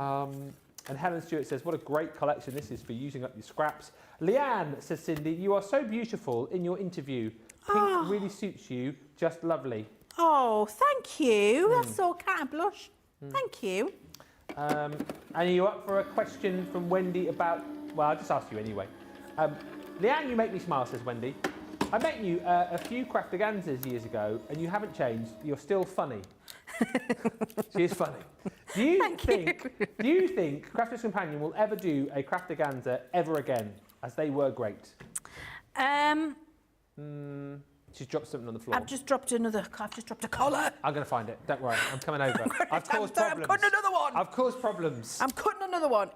And Helen Stewart says, what a great collection this is for using up your scraps. Leanne says, Cindy, you are so beautiful in your interview. Pink really suits you. Just lovely. Oh, thank you. That's so kind of blush. Thank you. And are you up for a question from Wendy about... Well, I'll just ask you anyway. Leanne, you make me smile, says Wendy. I met you a few craftaganzas years ago, and you haven't changed. You're still funny. She is funny. Do you think Crafters Companion will ever do a craftaganza ever again, as they were great? She's dropped something on the floor. I've just dropped a collar. I'm going to find it. Don't worry. I'm coming over. I've caused problems. I'm cutting another one. I've caused problems. I'm cutting another one.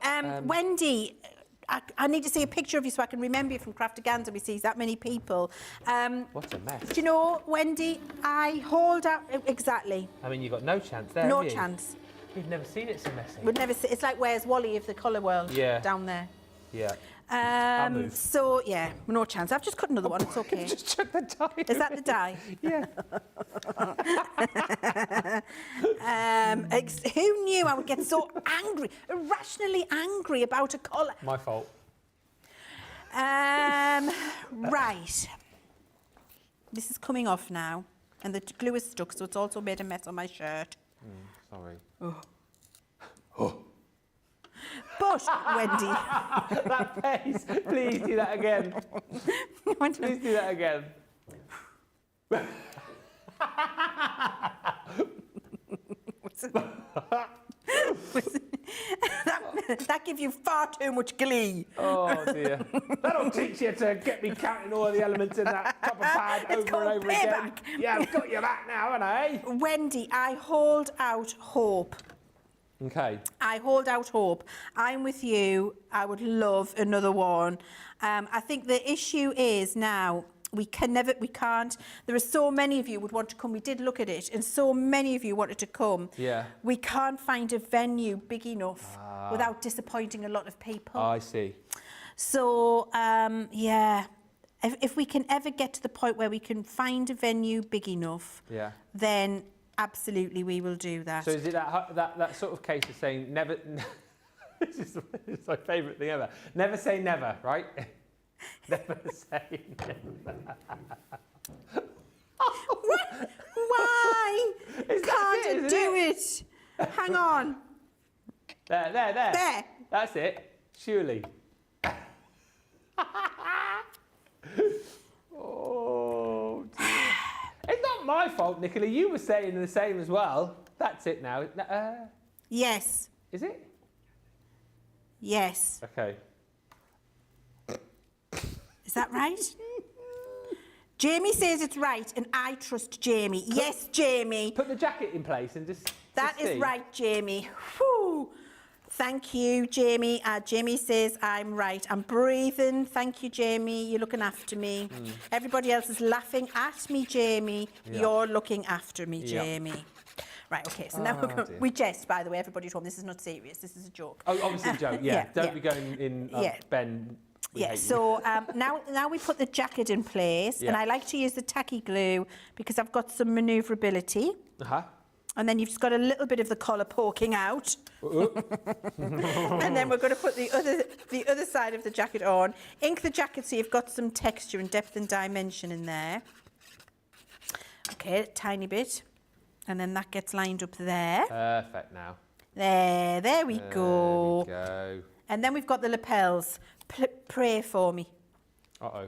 Wendy, I need to see a picture of you so I can remember you from Craftaganza. We see that many people. What a mess. Do you know, Wendy, I hold out... Exactly. I mean, you've got no chance there, No have you? chance. We've never seen it so messy. We'd never see... It's like Where's Wally of the colour world down there. Yeah. I'll move. So, yeah, no chance. I've just cut another one. It's okay. Just chuck the die. Is that the die? Yeah. Who knew I would get so angry, irrationally angry about a colour? My fault. Right. This is coming off now, and the glue is stuck, so it's also made a mess on my shirt. Sorry. But, Wendy... That face. Please do that again. Please do that again. that gives you far too much glee. Oh, dear. That'll teach you to get me counting all the elements in that copper pad It's over and called over again. payback. Yeah, I've got you back now, haven't I? Wendy, I hold out hope. Okay. I hold out hope. I'm with you. I would love another one. I think the issue is now we can't. There are so many of you would want to come. We did look at it, and so many of you wanted to come. Yeah. We can't find a venue big enough without disappointing a lot of people. I see. So, yeah, if we can ever get to the point where we can find a venue big enough, then absolutely we will do that. So is it that sort of case of saying never... It's my favourite thing ever. Never say never, right? Never say never. What? Why? Can't I do it? Hang on. There. There. That's it. Surely. Oh, dear. It's not my fault, Nicola. You were saying the same as well. That's it now. Yes. Is it? Yes. Okay. Is that right? Jamie says it's right, and I trust Jamie. Yes, Jamie. Put the jacket in place and just... That is right, Jamie. Whew. Thank you, Jamie. Jamie says I'm right. I'm breathing. Thank you, Jamie. You're looking after me. Everybody else is laughing at me, Jamie. Yeah. You're looking after me, Jamie. Right, okay, so now we jest, by the way, everybody at home. This is not serious. This is a joke. Oh, obviously a joke, yeah. Don't be going in, Ben. So now we put the jacket in place, and I like to use the tacky glue because I've got some manoeuvrability. And then you've just got a little bit of the collar poking out. And then we're going to put the other side of the jacket on. Ink the jacket so you've got some texture and depth and dimension in there. Okay, a tiny bit. And then that gets lined up there. Perfect now. There we go. There we go. And then we've got the lapels. Pray for me. Uh-oh.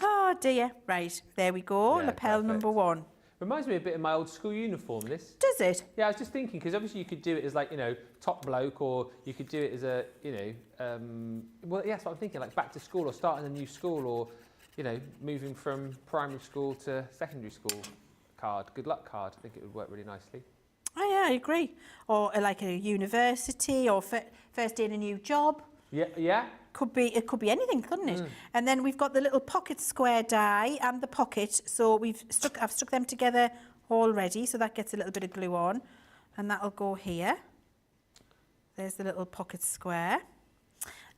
Oh dear. Right, there we go. Yeah, Lapel perfect. number 1. Reminds me a bit of my old school uniform, this. Does it? Yeah, I was just thinking, because obviously you could do it as, like, you know, top bloke, or you could do it as a, you know, well, yeah, that's what I'm thinking, like back to school or starting a new school, or, you know, moving from primary school to secondary school card, good luck card. I think it would work really nicely. Oh yeah, I agree. Or like a university, or first day in a new job. Yeah. It could be anything, couldn't it? And then we've got the little pocket square die and the pocket. So I've stuck them together already, so that gets a little bit of glue on, and that'll go here. There's the little pocket square.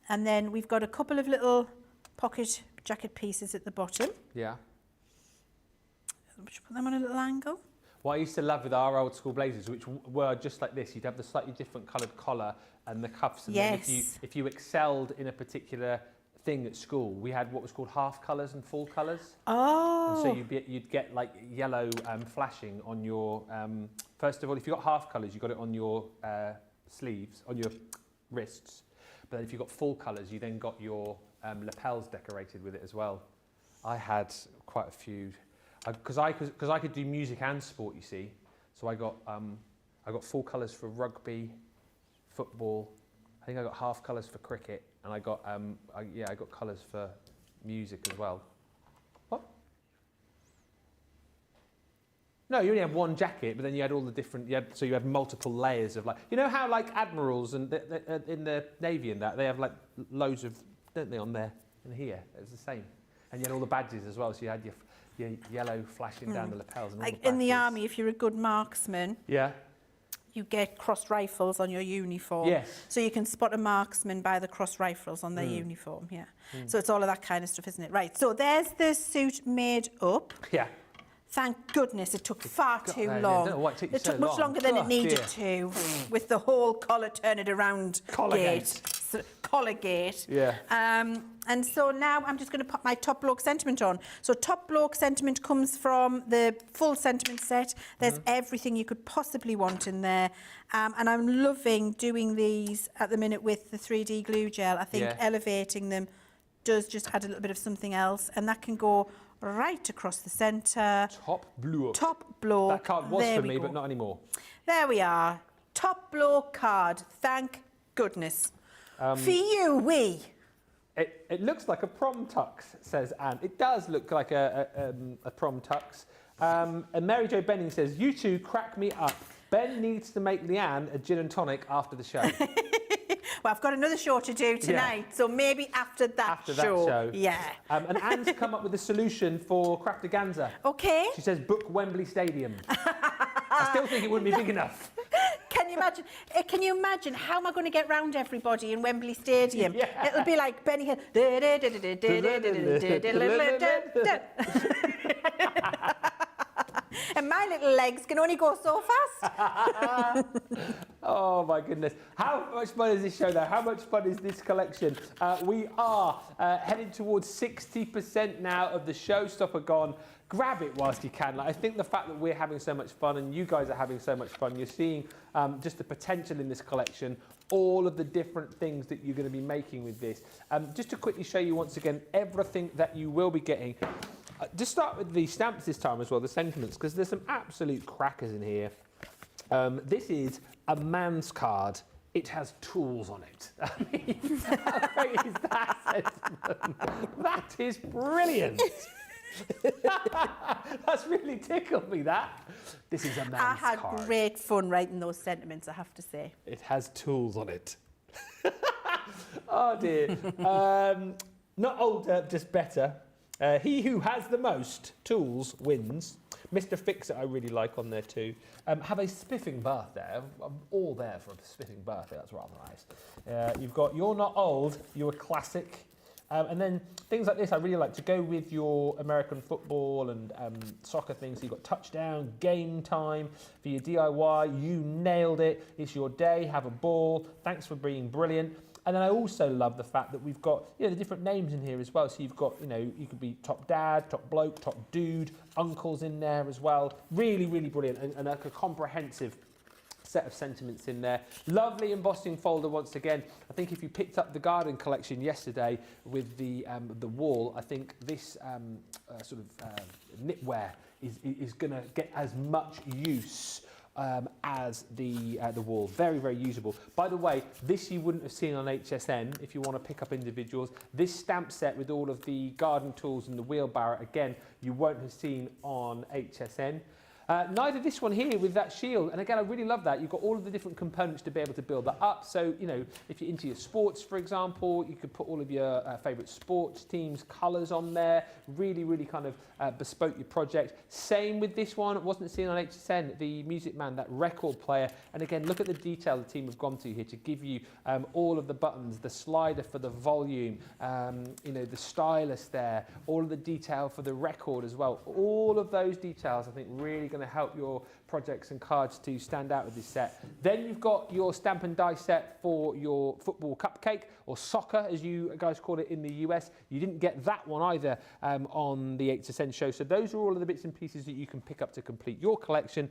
And then we've got a couple of little pocket jacket pieces at the bottom. Yeah. Should we put them on a little angle? What I used to love with our old school blazers, which were just like this, you'd have the slightly different coloured collar and the cuffs. And then if you excelled in a particular thing at school, we had what was called half colours and full colours. Oh. And so you'd get like yellow flashing on your, first of all, if you got half colours, you got it on your sleeves, on your wrists. But then if you got full colours, you then got your lapels decorated with it as well. I had quite a few. Because I could do music and sport, you see. So I got full colours for rugby, football. I think I got half colours for cricket, and I got I got colours for music as well. What? No, you only had one jacket, but then you had all the different. So you had multiple layers of, like, you know how like admirals and in the navy and that they have like loads of, don't they, on there and here? It was the same, and you had all the badges as well. So you had your yellow flashing down the lapels. And all Like the in the badges. army, if you're a good marksman, Yeah. you get crossed rifles on your uniform. Yes. So you can spot a marksman by the crossed rifles on their uniform, yeah. So it's all of that kind of stuff, isn't it? Right, so there's the suit made up. Yeah. Thank goodness it took far too I long. don't know why it took you It so took much long. longer than it God, needed dear. to, with the whole collar turn it around Collar gate. Collar gate. Yeah. And so now I'm just going to put my top bloke sentiment on. So top bloke sentiment comes from the full sentiment set. There's everything you could possibly want in there. And I'm loving doing these at the minute with the 3D glue gel. I think elevating them does just add a little bit of something else. And that can go right across the centre. Top bloke. Top bloke. That card was There for we me, go. but not anymore. There we are. Top bloke card. Thank goodness. For you, we. It looks like a prom tux, says Anne. It does look like a prom tux. And Mary Jo Benning says, you two crack me up. Ben needs to make Leanne a gin and tonic after the show. Well, I've got another show to do tonight, so maybe after that show. Yeah. And Anne's come up with a solution for Craftaganza. Okay. She says, book Wembley Stadium. I still think it wouldn't be big enough. Can you imagine? Can you imagine how am I going to get round everybody in Wembley Stadium? Yeah. It'll be like Benny Hill. And my little legs can only go so fast. Oh my goodness. How much fun is this show though? How much fun is this collection? We are headed towards 60% now of the Showstopper gone. Grab it whilst you can. Like, I think the fact that we're having so much fun and you guys are having so much fun, you're seeing just the potential in this collection, all of the different things that you're going to be making with this. Just to quickly show you once again everything that you will be getting. Just start with the stamps this time as well, the sentiments, because there's some absolute crackers in here. This is a man's card. It has tools on it. I mean, how great is that sentiment? That is brilliant. That's really tickled me, that. This is a man's I had card. great fun writing those sentiments, I have to say. It has tools on it. Oh dear. Not older, just better. He who has the most tools wins. Mr. Fix-It I really like on there too. Have a spiffing birthday. I'm all there for a spiffing birthday. That's rather nice. You've got You're Not Old, You're a Classic. And then things like this I really like to go with your American football and soccer things. So you've got touchdown, game time for your DIY. You nailed it. It's your day. Have a ball. Thanks for being brilliant. And then I also love the fact that we've got, you know, the different names in here as well. So you've got, you know, you could be top dad, top bloke, top dude, uncles in there as well. Really, really brilliant and a comprehensive set of sentiments in there. Lovely embossing folder once again. I think if you picked up the garden collection yesterday with the wall, I think this sort of knitwear is going to get as much use as the wall. Very, very usable. By the way, this you wouldn't have seen on HSN if you want to pick up individuals. This stamp set with all of the garden tools and the wheelbarrow, again, you won't have seen on HSN. Neither this one here with that shield. And again, I really love that. You've got all of the different components to be able to build that up. So, you know, if you're into your sports, for example, you could put all of your favourite sports teams' colours on there. Really, really kind of bespoke your project. Same with this one. It wasn't seen on HSN, the Music Man, that record player. And again, look at the detail the team have gone to here to give you all of the buttons, the slider for the volume, you know, the stylus there, all of the detail for the record as well. All of those details, I think, really going to help your projects and cards to stand out with this set. Then you've got your stamp and die set for your football cupcake, or soccer as you guys call it in the US. You didn't get that one either on the HSN show. So those are all of the bits and pieces that you can pick up to complete your collection.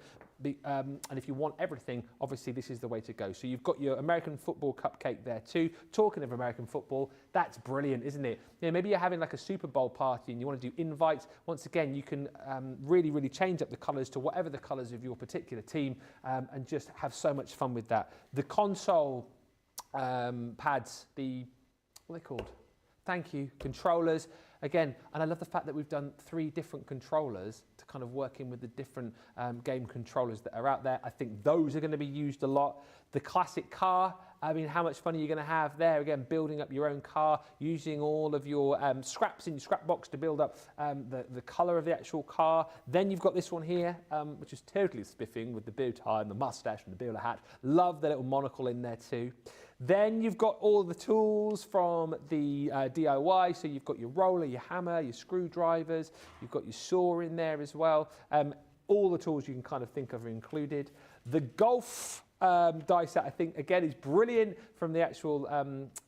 And if you want everything, obviously this is the way to go. So you've got your American football cupcake there too. Talking of American football, that's brilliant, isn't it? You know, maybe you're having like a Super Bowl party and you want to do invites. Once again, you can really, really change up the colours to whatever the colours of your particular team and just have so much fun with that. The console pads, what are they called? Thank you, controllers. Again, and I love the fact that we've done 3 different controllers to kind of work in with the different game controllers that are out there. I think those are going to be used a lot. The classic car, I mean, how much fun are you going to have there? Again, building up your own car, using all of your scraps in your scrap box to build up the colour of the actual car. Then you've got this one here, which is totally spiffing with the bow tie and the mustache and the bowler hat. Love the little monocle in there too. Then you've got all the tools from the DIY. So you've got your roller, your hammer, your screwdrivers. You've got your saw in there as well. All the tools you can kind of think of are included. The golf die set, I think, again, is brilliant, from the actual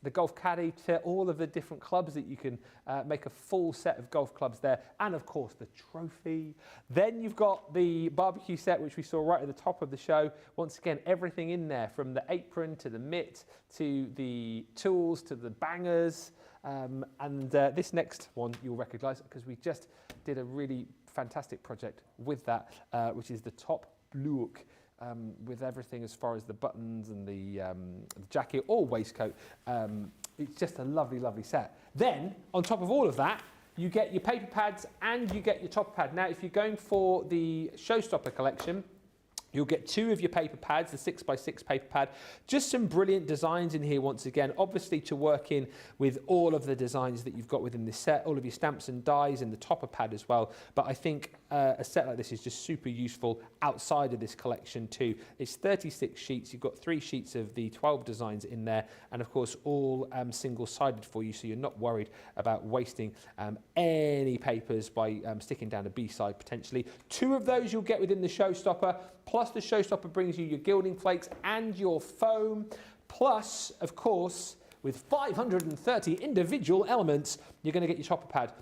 the golf caddy to all of the different clubs that you can make a full set of golf clubs there, and of course the trophy. Then you've got the barbecue set, which we saw right at the top of the show. Once again, everything in there, from the apron to the mitt to the tools to the bangers. And this next one you'll recognise, because we just did a really fantastic project with that, which is the top look. With everything as far as the buttons and the jacket or waistcoat. It's just a lovely, lovely set. Then, on top of all of that, you get your paper pads and you get your top pad. Now, if you're going for the Showstopper collection, you'll get 2 of your paper pads, the 6x6 paper pad. Just some brilliant designs in here once again, obviously to work in with all of the designs that you've got within this set, all of your stamps and dies and the topper pad as well. But I think a set like this is just super useful outside of this collection too. It's 36 sheets. You've got 3 sheets of the 12 designs in there, and of course all single-sided for you, so you're not worried about wasting any papers by sticking down a B-side potentially. 2 of those you'll get within the Showstopper. Plus the Showstopper brings you your gilding flakes and your foam. Plus, of course, with 530 individual elements, you're going to get your topper pad.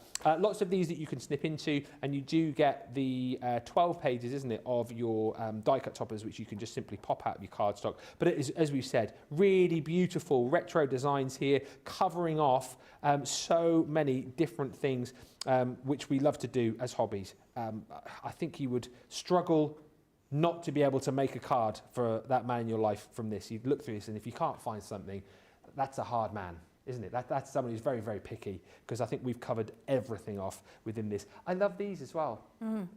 Lots of these that you can snip into, and you do get the 12 pages, isn't it, of your die-cut toppers, which you can just simply pop out of your cardstock. But it is, as we've said, really beautiful retro designs here, covering off so many different things, which we love to do as hobbies. I think you would struggle not to be able to make a card for that man in your life from this. You'd look through this, and if you can't find something, that's a hard man, isn't it? That's someone who's very, very picky, because I think we've covered everything off within this. I love these as well,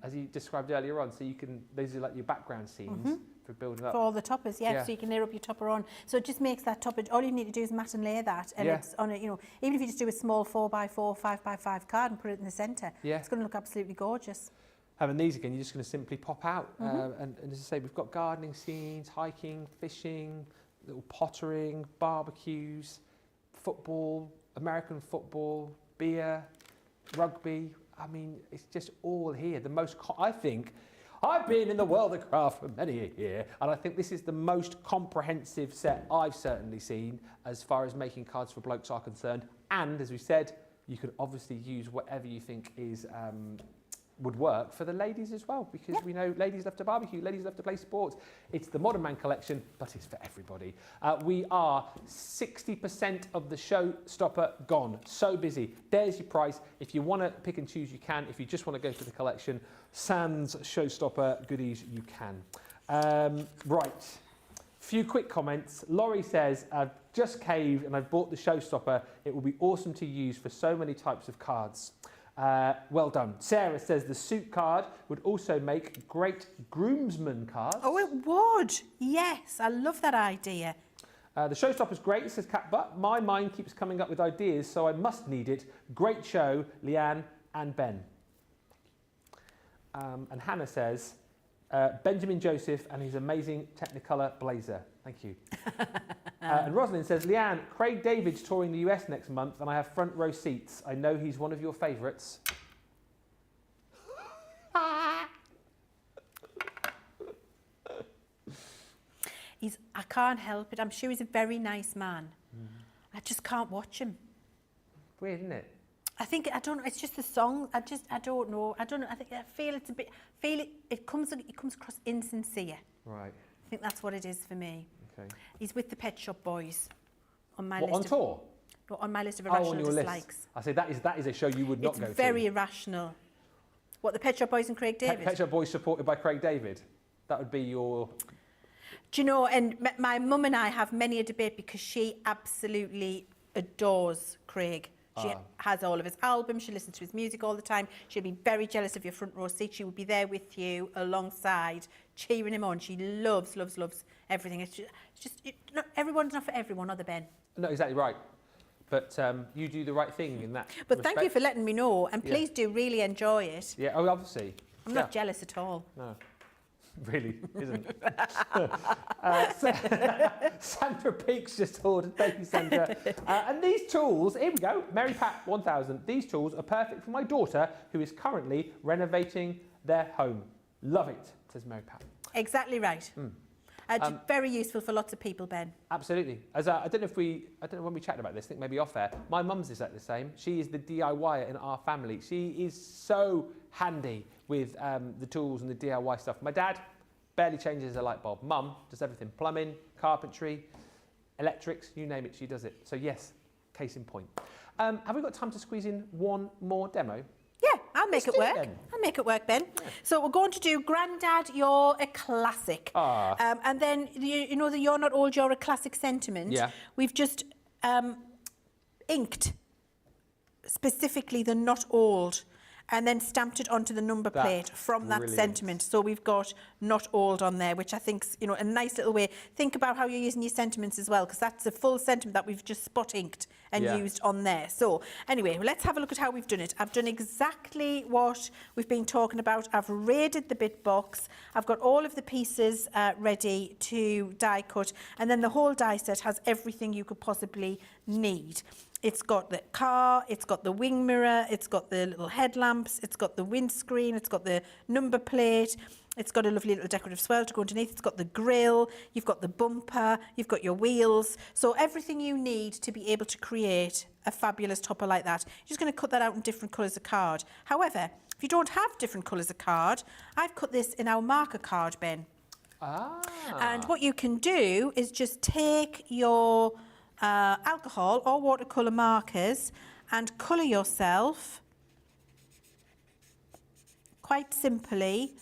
as you described earlier on. So you can, these are like your background scenes for building up. For all the toppers, yeah, so you can layer up your topper on. So it just makes that topper, all you need to do is mat and layer that, and it's on a, you know, even if you just do a small 4x4, 5x5 card and put it in the centre, it's going to look absolutely gorgeous. Having these again, you're just going to simply pop out. And as I say, we've got gardening scenes, hiking, fishing, little pottering, barbecues, football, American football, beer, rugby. I mean, it's just all here. The most, I think, I've been in the world of craft for many a year, and I think this is the most comprehensive set I've certainly seen as far as making cards for blokes are concerned. And as we said, you can obviously use whatever you think is would work for the ladies as well, because we know ladies love to barbecue, ladies love to play sports. It's the Modern Man collection, but it's for everybody. We are 60% of the Showstopper gone. So busy. There's your price. If you want to pick and choose, you can. If you just want to go for the collection, sans Showstopper goodies, you can. Right. Few quick comments. Laurie says, I've just caved and I've bought the Showstopper. It will be awesome to use for so many types of cards. Well done. Sarah says the suit card would also make great groomsman cards. Oh, it would. Yes, I love that idea. The Showstopper's great, says Cat Butt. My mind keeps coming up with ideas, so I must need it. Great show, Leanne and Ben. And Hannah says, Benjamin Joseph and his amazing Technicolor blazer. Thank you. And Rosalind says, Leanne, Craig David's touring the US next month and I have front row seats. I know he's one of your favourites. I can't help it. I'm sure he's a very nice man. I just can't watch him. Weird, isn't it? I don't know. It's just the song. I don't know. I feel it's a bit. It comes across insincere. Right. I think that's what it is for me. Okay. He's with the Pet Shop Boys on my What, list. on tour? No, on my list of On irrational your dislikes. list. I say that is a show you would not go to. It's very irrational. What, the Pet Shop Boys and Craig David? Pet Shop Boys supported by Craig David. That would be your... Do you know, and my mum and I have many a debate because she absolutely adores Craig. She has all of his albums, she listens to his music all the time. She'd be very jealous of your front row seat. She would be there with you alongside, cheering him on. She loves, loves, loves everything. It's just everyone's not for everyone, are they, Ben? No, exactly right. But you do the right thing in that But respect. thank you for letting me know, and please do really enjoy it. Yeah, oh, obviously. I'm not jealous at all. No. Really isn't. Sandra Peaks just ordered. Thank you, Sandra. And these tools, here we go, Mary Pat 1000. These tools are perfect for my daughter who is currently renovating their home. Love it, says Mary Pat. Exactly right. Very useful for lots of people, Ben. Absolutely. As I don't know when we chatted about this, I think maybe off air. My mum's is like the same. She is the DIYer in our family. She is so handy with the tools and the DIY stuff. My dad barely changes a light bulb. Mum does everything. Plumbing, carpentry, electrics, you name it, she does it. So yes, case in point. Have we got time to squeeze in one more demo? Yeah, I'll make Let's it do it work. then. I'll make it work, Ben. Yeah. So we're going to do Grandad, You're a Classic. And then, you know the You're Not Old, You're a Classic sentiment. Yeah. We've just inked specifically the Not Old and then stamped it onto the number plate from that sentiment. So we've got Not Old on there, which I think's, you know, a nice little way. Think about how you're using your sentiments as well, because that's a full sentiment that we've just spot inked and used on there. So anyway, let's have a look at how we've done it. I've done exactly what we've been talking about. I've raided the bit box. I've got all of the pieces ready to die cut, and then the whole die set has everything you could possibly need. It's got the car, it's got the wing mirror, it's got the little headlamps, it's got the windscreen, it's got the number plate, it's got a lovely little decorative swirl to go underneath, it's got the grille, you've got the bumper, you've got your wheels. So everything you need to be able to create a fabulous topper like that. You're just going to cut that out in different colours of card. However, if you don't have different colours of card, I've cut this in our marker card bin. And what you can do is just take your alcohol or watercolour markers and colour yourself quite simply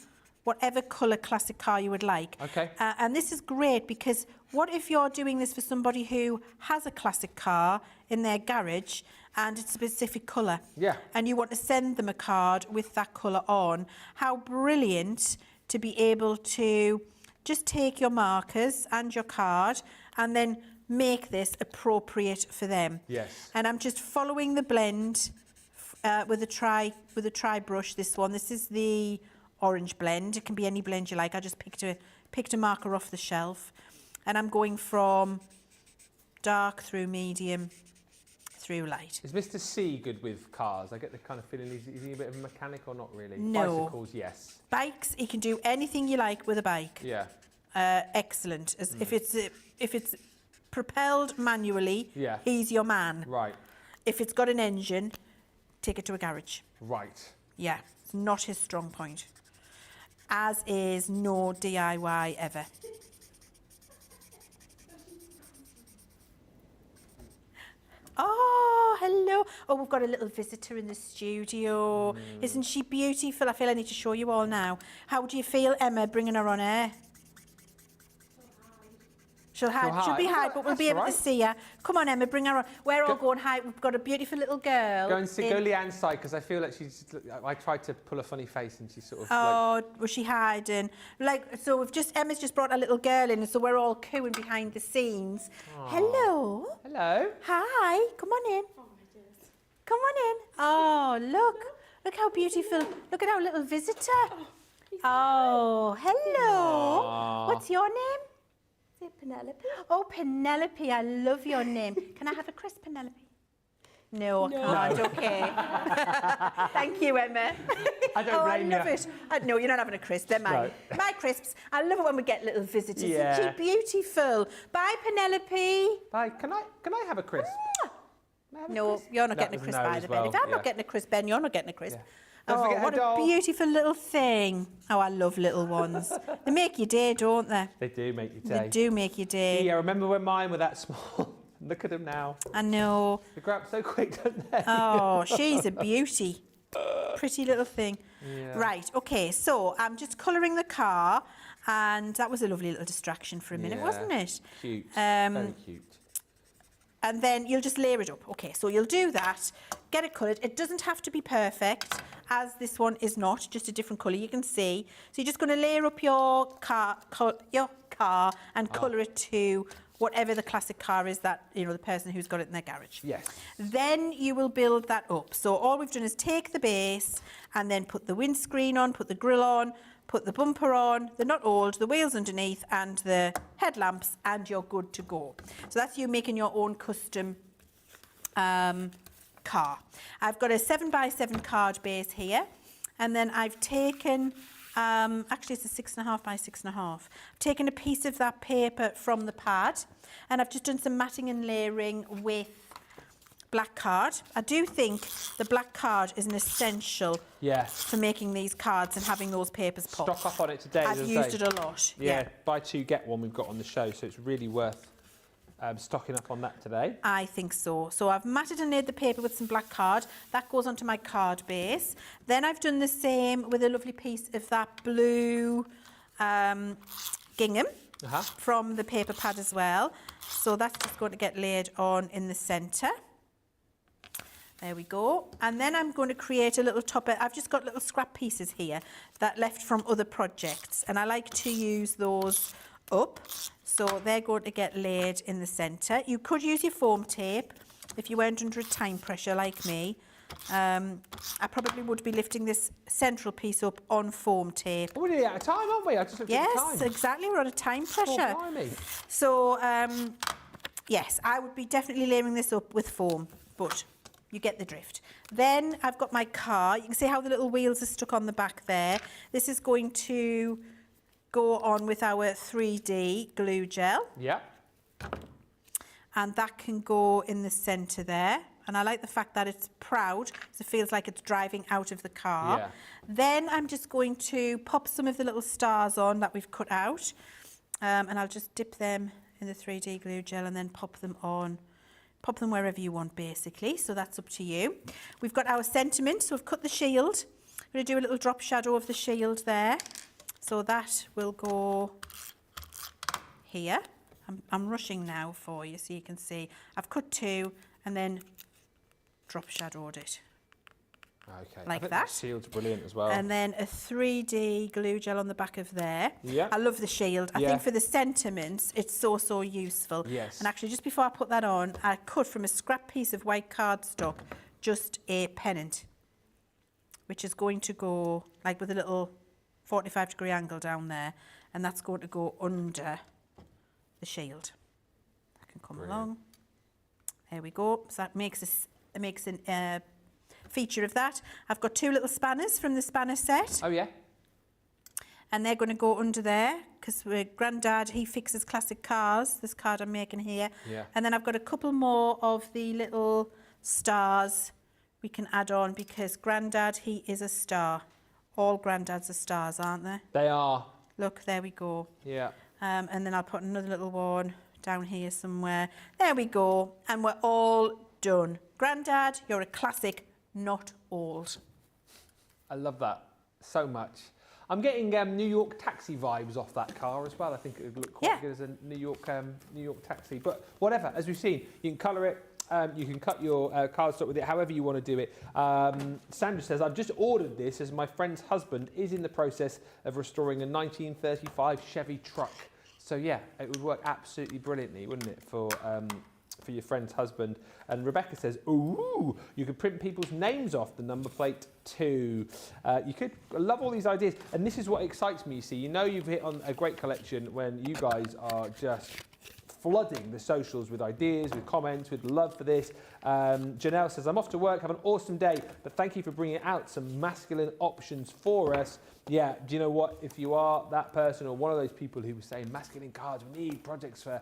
whatever colour classic car you would like. Okay. And this is great because what if you're doing this for somebody who has a classic car in their garage and it's a specific colour? Yeah. And you want to send them a card with that colour on. How brilliant to be able to just take your markers and your card and then make this appropriate for them. Yes. And I'm just following the blend with a tri brush. This is the orange blend. It can be any blend you like. I just picked a marker off the shelf, and I'm going from dark through medium through light. Is Mr. C good with cars? I get the kind of feeling is he a bit of a mechanic or not really? No. Bicycles, yes. Bikes, he can do anything you like with a bike. Yeah. Excellent. If it's propelled manually, he's your man. Right. If it's got an engine, take it to a garage. Right. Yeah, it's not his strong point. As is no DIY ever. Oh, hello. Oh, we've got a little visitor in the studio. Isn't she beautiful? I feel I need to show you all now. How do you feel, Emma, bringing her on air? She'll hide. She'll be hide, but we'll be able to see her. Come on, Emma, bring her on. We're all going hide. We've got a beautiful little girl. Go Leanne's side, because I feel like she's. I tried to pull a funny face, and she's sort of. Oh, was she hiding? So Emma's just brought a little girl in, and so we're all cooing behind the scenes. Aww. Hello. Hello. Hi. Come on in. Oh, my dear. Come on in. Oh, look how beautiful. Look at our little visitor. Oh, hello. Aww. What's your name? Penelope. Oh, Penelope, I love your name. Can I have a crisp, Penelope? No, I can't. Okay. Thank you, Emma. I don't blame you. I love it. No, you're not having a crisp. They're mine. No. My crisps. I love it when we get little visitors. Yeah. Isn't she beautiful? Bye, Penelope. Bye. Can I have a crisp? No, you're not getting a crisp either, Ben. If I'm not getting a crisp, Ben, you're not getting a crisp. Yeah. Don't forget her what doll. a beautiful little thing. Oh, I love little ones. They make your day, don't they? They do make your day. They do make your day. Yeah, remember when mine were that small? Look at them now. I know. They grow up so quick, don't they? Oh, she's a beauty. Pretty little thing. Yeah. Right, okay, so I'm just colouring the car, and that was a lovely little distraction for a minute, wasn't it? Cute. Very cute. And then you'll just layer it up. Okay, so you'll do that, get it coloured. It doesn't have to be perfect, as this one is not, just a different colour, you can see. So you're just going to layer up your car and colour it to whatever the classic car is that, you know, the person who's got it in their garage. Yes. Then you will build that up. So all we've done is take the base and then put the windscreen on, put the grille on, put the bumper on, the not old, the wheels underneath and the headlamps, and you're good to go. So that's you making your own custom car. I've got a 7x7 card base here, and then I've taken, actually it's a 6.5 by 6.5. I've taken a piece of that paper from the pad, and I've just done some matting and layering with black card. I do think the black card is an essential for making these cards and having those papers pop. Stock up on it today. I've used it a lot. Yeah, buy two, get one we've got on the show, so it's really worth stocking up on that today. I think so. So I've matted and laid the paper with some black card. That goes onto my card base. Then I've done the same with a lovely piece of that blue gingham from the paper pad as well. So that's just going to get laid on in the centre. There we go. And then I'm going to create a little topper. I've just got little scrap pieces here that left from other projects, and I like to use those up. So they're going to get laid in the centre. You could use your foam tape if you weren't under a time pressure like me. I probably would be lifting this central piece up on foam tape. We're nearly out of time, aren't we? I just looked at the time. Yes, exactly. We're on a time pressure. Oh, blimey. So, yes, I would be definitely layering this up with foam, but you get the drift. Then I've got my car. You can see how the little wheels are stuck on the back there. This is going to go on with our 3D glue gel. Yeah. And that can go in the centre there. And I like the fact that it's proud, because it feels like it's driving out of the car. Yeah. Then I'm just going to pop some of the little stars on that we've cut out. And I'll just dip them in the 3D glue gel and then pop them on. Pop them wherever you want, basically. So that's up to you. We've got our sentiment. So we've cut the shield. I'm going to do a little drop shadow of the shield there. So that will go here. I'm rushing now for you so you can see. I've cut two and then drop shadowed it. Okay. Like I think that. Shield's brilliant as well. And then a 3D glue gel on the back of there. Yeah. I love the shield. I think for the sentiments, it's so, so useful. Yes. And actually, just before I put that on, I cut from a scrap piece of white cardstock just a pennant, which is going to go like with a little 45-degree angle down there, and that's going to go under the shield. That can come along. There we go. So that makes a feature of that. I've got two little spanners from the spanner set. Oh, yeah? And they're going to go under there because Grandad, he fixes classic cars, this card I'm making here. Yeah. And then I've got a couple more of the little stars we can add on because Grandad, he is a star. All Granddads are stars, aren't they? They are. Look, there we go. Yeah. And then I'll put another little one down here somewhere. There we go. And we're all done. Grandad, you're a classic, not old. I love that so much. I'm getting New York taxi vibes off that car as well. I think it would look quite good as a New York taxi. But whatever, as we've seen, you can colour it. You can cut your cardstock with it, however you want to do it. Sandra says, I've just ordered this as my friend's husband is in the process of restoring a 1935 Chevy truck. So yeah, it would work absolutely brilliantly, wouldn't it, for your friend's husband. And Rebecca says, ooh, you could print people's names off the number plate too. You could. I love all these ideas. And this is what excites me, you see. You know you've hit on a great collection when you guys are just flooding the socials with ideas, with comments, with love for this. Janelle says, I'm off to work, have an awesome day, but thank you for bringing out some masculine options for us. Yeah, do you know what? If you are that person or one of those people who was saying masculine cards, we need products for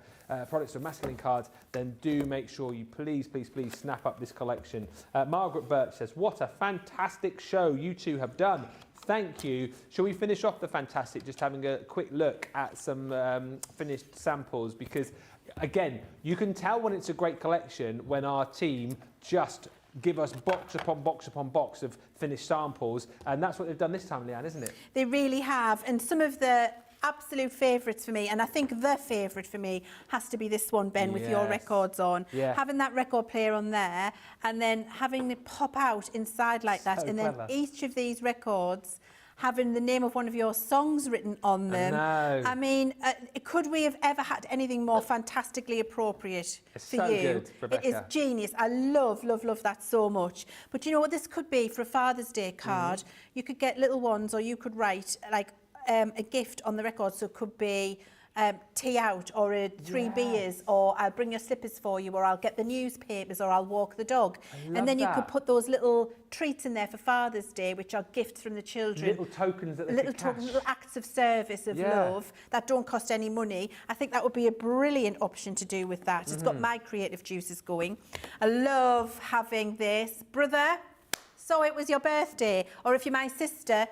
masculine cards, then do make sure you please snap up this collection. Margaret Birch says, what a fantastic show you two have done. Thank you. Shall we finish off the fantastic, just having a quick look at some finished samples? Because, again, you can tell when it's a great collection when our team just give us box upon box upon box of finished samples. And that's what they've done this time, Leanne, isn't it? They really have. And some of the absolute favourites for me, and I think the favourite for me has to be this one, Ben, with your records on. Yeah. Having that record player on there and then having it pop out inside like that. And clever. then each of these records having the name of one of your songs written on them. I mean, could we have ever had anything more fantastically appropriate for so you? good, Rebecca. It is genius. I love that so much. But you know what this could be for a Father's Day card? You could get little ones, or you could write like a gift on the record. So it could be tea out, or a 3 beers, or I'll bring your slippers for you, or I'll get the newspapers, or I'll walk the dog. And then you could put those little treats in there for Father's Day, which are gifts from the children. Little tokens that they little could cash. Little acts of service, of love, that don't cost any money. I think that would be a brilliant option to do with that. It's got my creative juices going. I love having this. Brother, so it was your birthday. Or if you're my sister,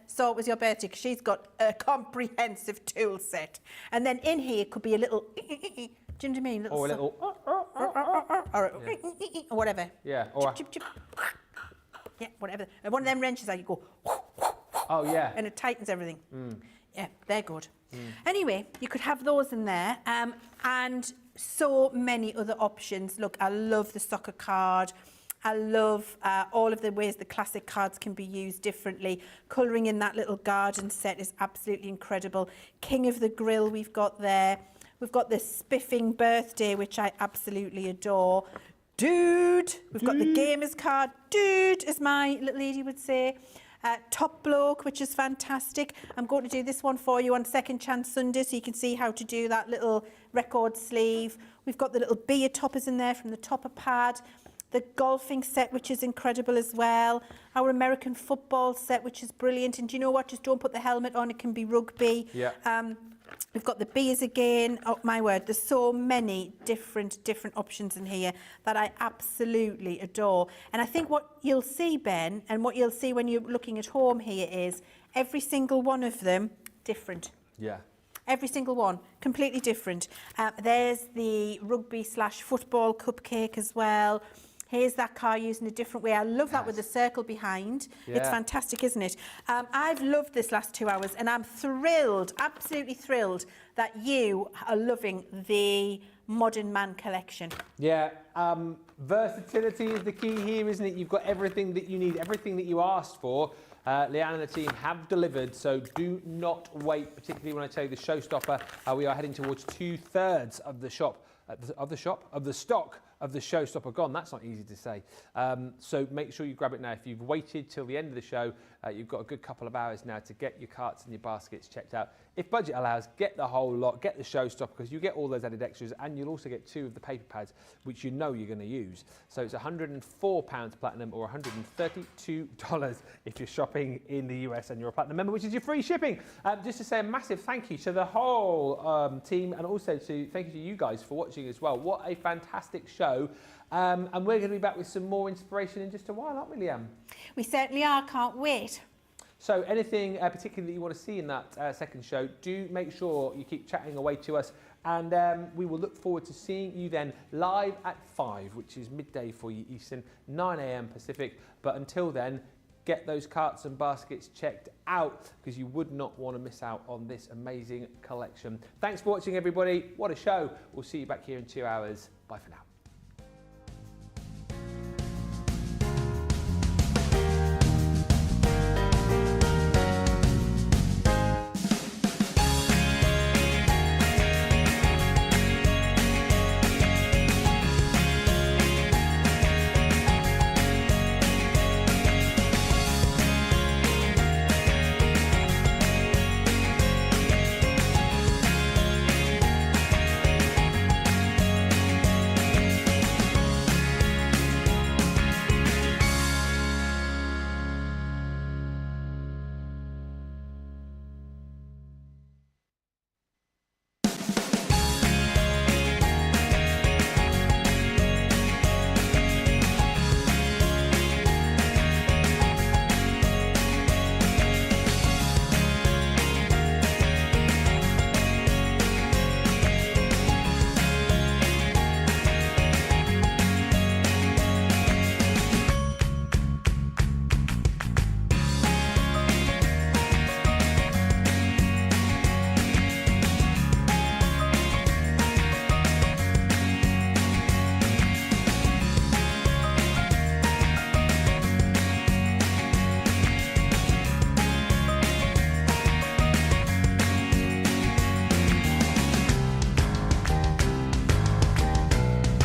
so it was your birthday, because she's got a comprehensive tool set. And then in here could be a little, do you know what I mean? Or a little, or whatever. yeah, or Chip, chip, chip. Yeah, whatever. And one of them wrenches that you go, oh yeah, and it tightens everything. Yeah, they're good. Anyway, you could have those in there, and so many other options. Look, I love the soccer card. I love all of the ways the classic cards can be used differently. Colouring in that little garden set is absolutely incredible. King of the Grill we've got there. We've got the Spiffing Birthday, which I absolutely adore. Dude! We've got the Gamers card. Dude, as my little lady would say. Top Bloke, which is fantastic. I'm going to do this one for you on Second Chance Sunday, so you can see how to do that little record sleeve. We've got the little beer toppers in there from the topper pad. The golfing set, which is incredible as well. Our American football set, which is brilliant. And do you know what? Just don't put the helmet on. It can be rugby. Yeah. We've got the beers again. Oh, my word. There's so many different options in here that I absolutely adore. And I think what you'll see, Ben, and what you'll see when you're looking at home here is every single one of them different. yeah. Every single one, completely different. There's the rugby/football cupcake as well. Here's that car used in a different way. I love that with the circle behind. Yeah. It's fantastic, isn't it? I've loved this last 2 hours, and I'm thrilled, absolutely thrilled, that you are loving the Modern Man collection. Yeah, versatility is the key here, isn't it? You've got everything that you need, everything that you asked for. Leanne and the team have delivered, so do not wait, particularly when I tell you the Showstopper. We are heading towards 2/3 of the stock of the Showstopper gone. That's not easy to say. So make sure you grab it now. If you've waited till the end of the show, you've got a good couple of hours now to get your carts and your baskets checked out. If budget allows, get the whole lot, get the Showstopper, because you get all those added extras, and you'll also get 2 of the paper pads, which you know you're going to use. So it's £104 platinum, or $132 if you're shopping in the US and you're a platinum member, which is your free shipping. Just to say a massive thank you to the whole team, and also thank you to you guys for watching as well. What a fantastic show. And we're going to be back with some more inspiration in just a while, aren't we, Liam? We certainly are, can't wait. So anything particularly that you want to see in that second show, do make sure you keep chatting away to us, and we will look forward to seeing you then live at 5, which is midday for you Eastern, 9 AM Pacific. But until then, get those carts and baskets checked out because you would not want to miss out on this amazing collection. Thanks for watching, everybody. What a show. We'll see you back here in 2 hours. Bye for now.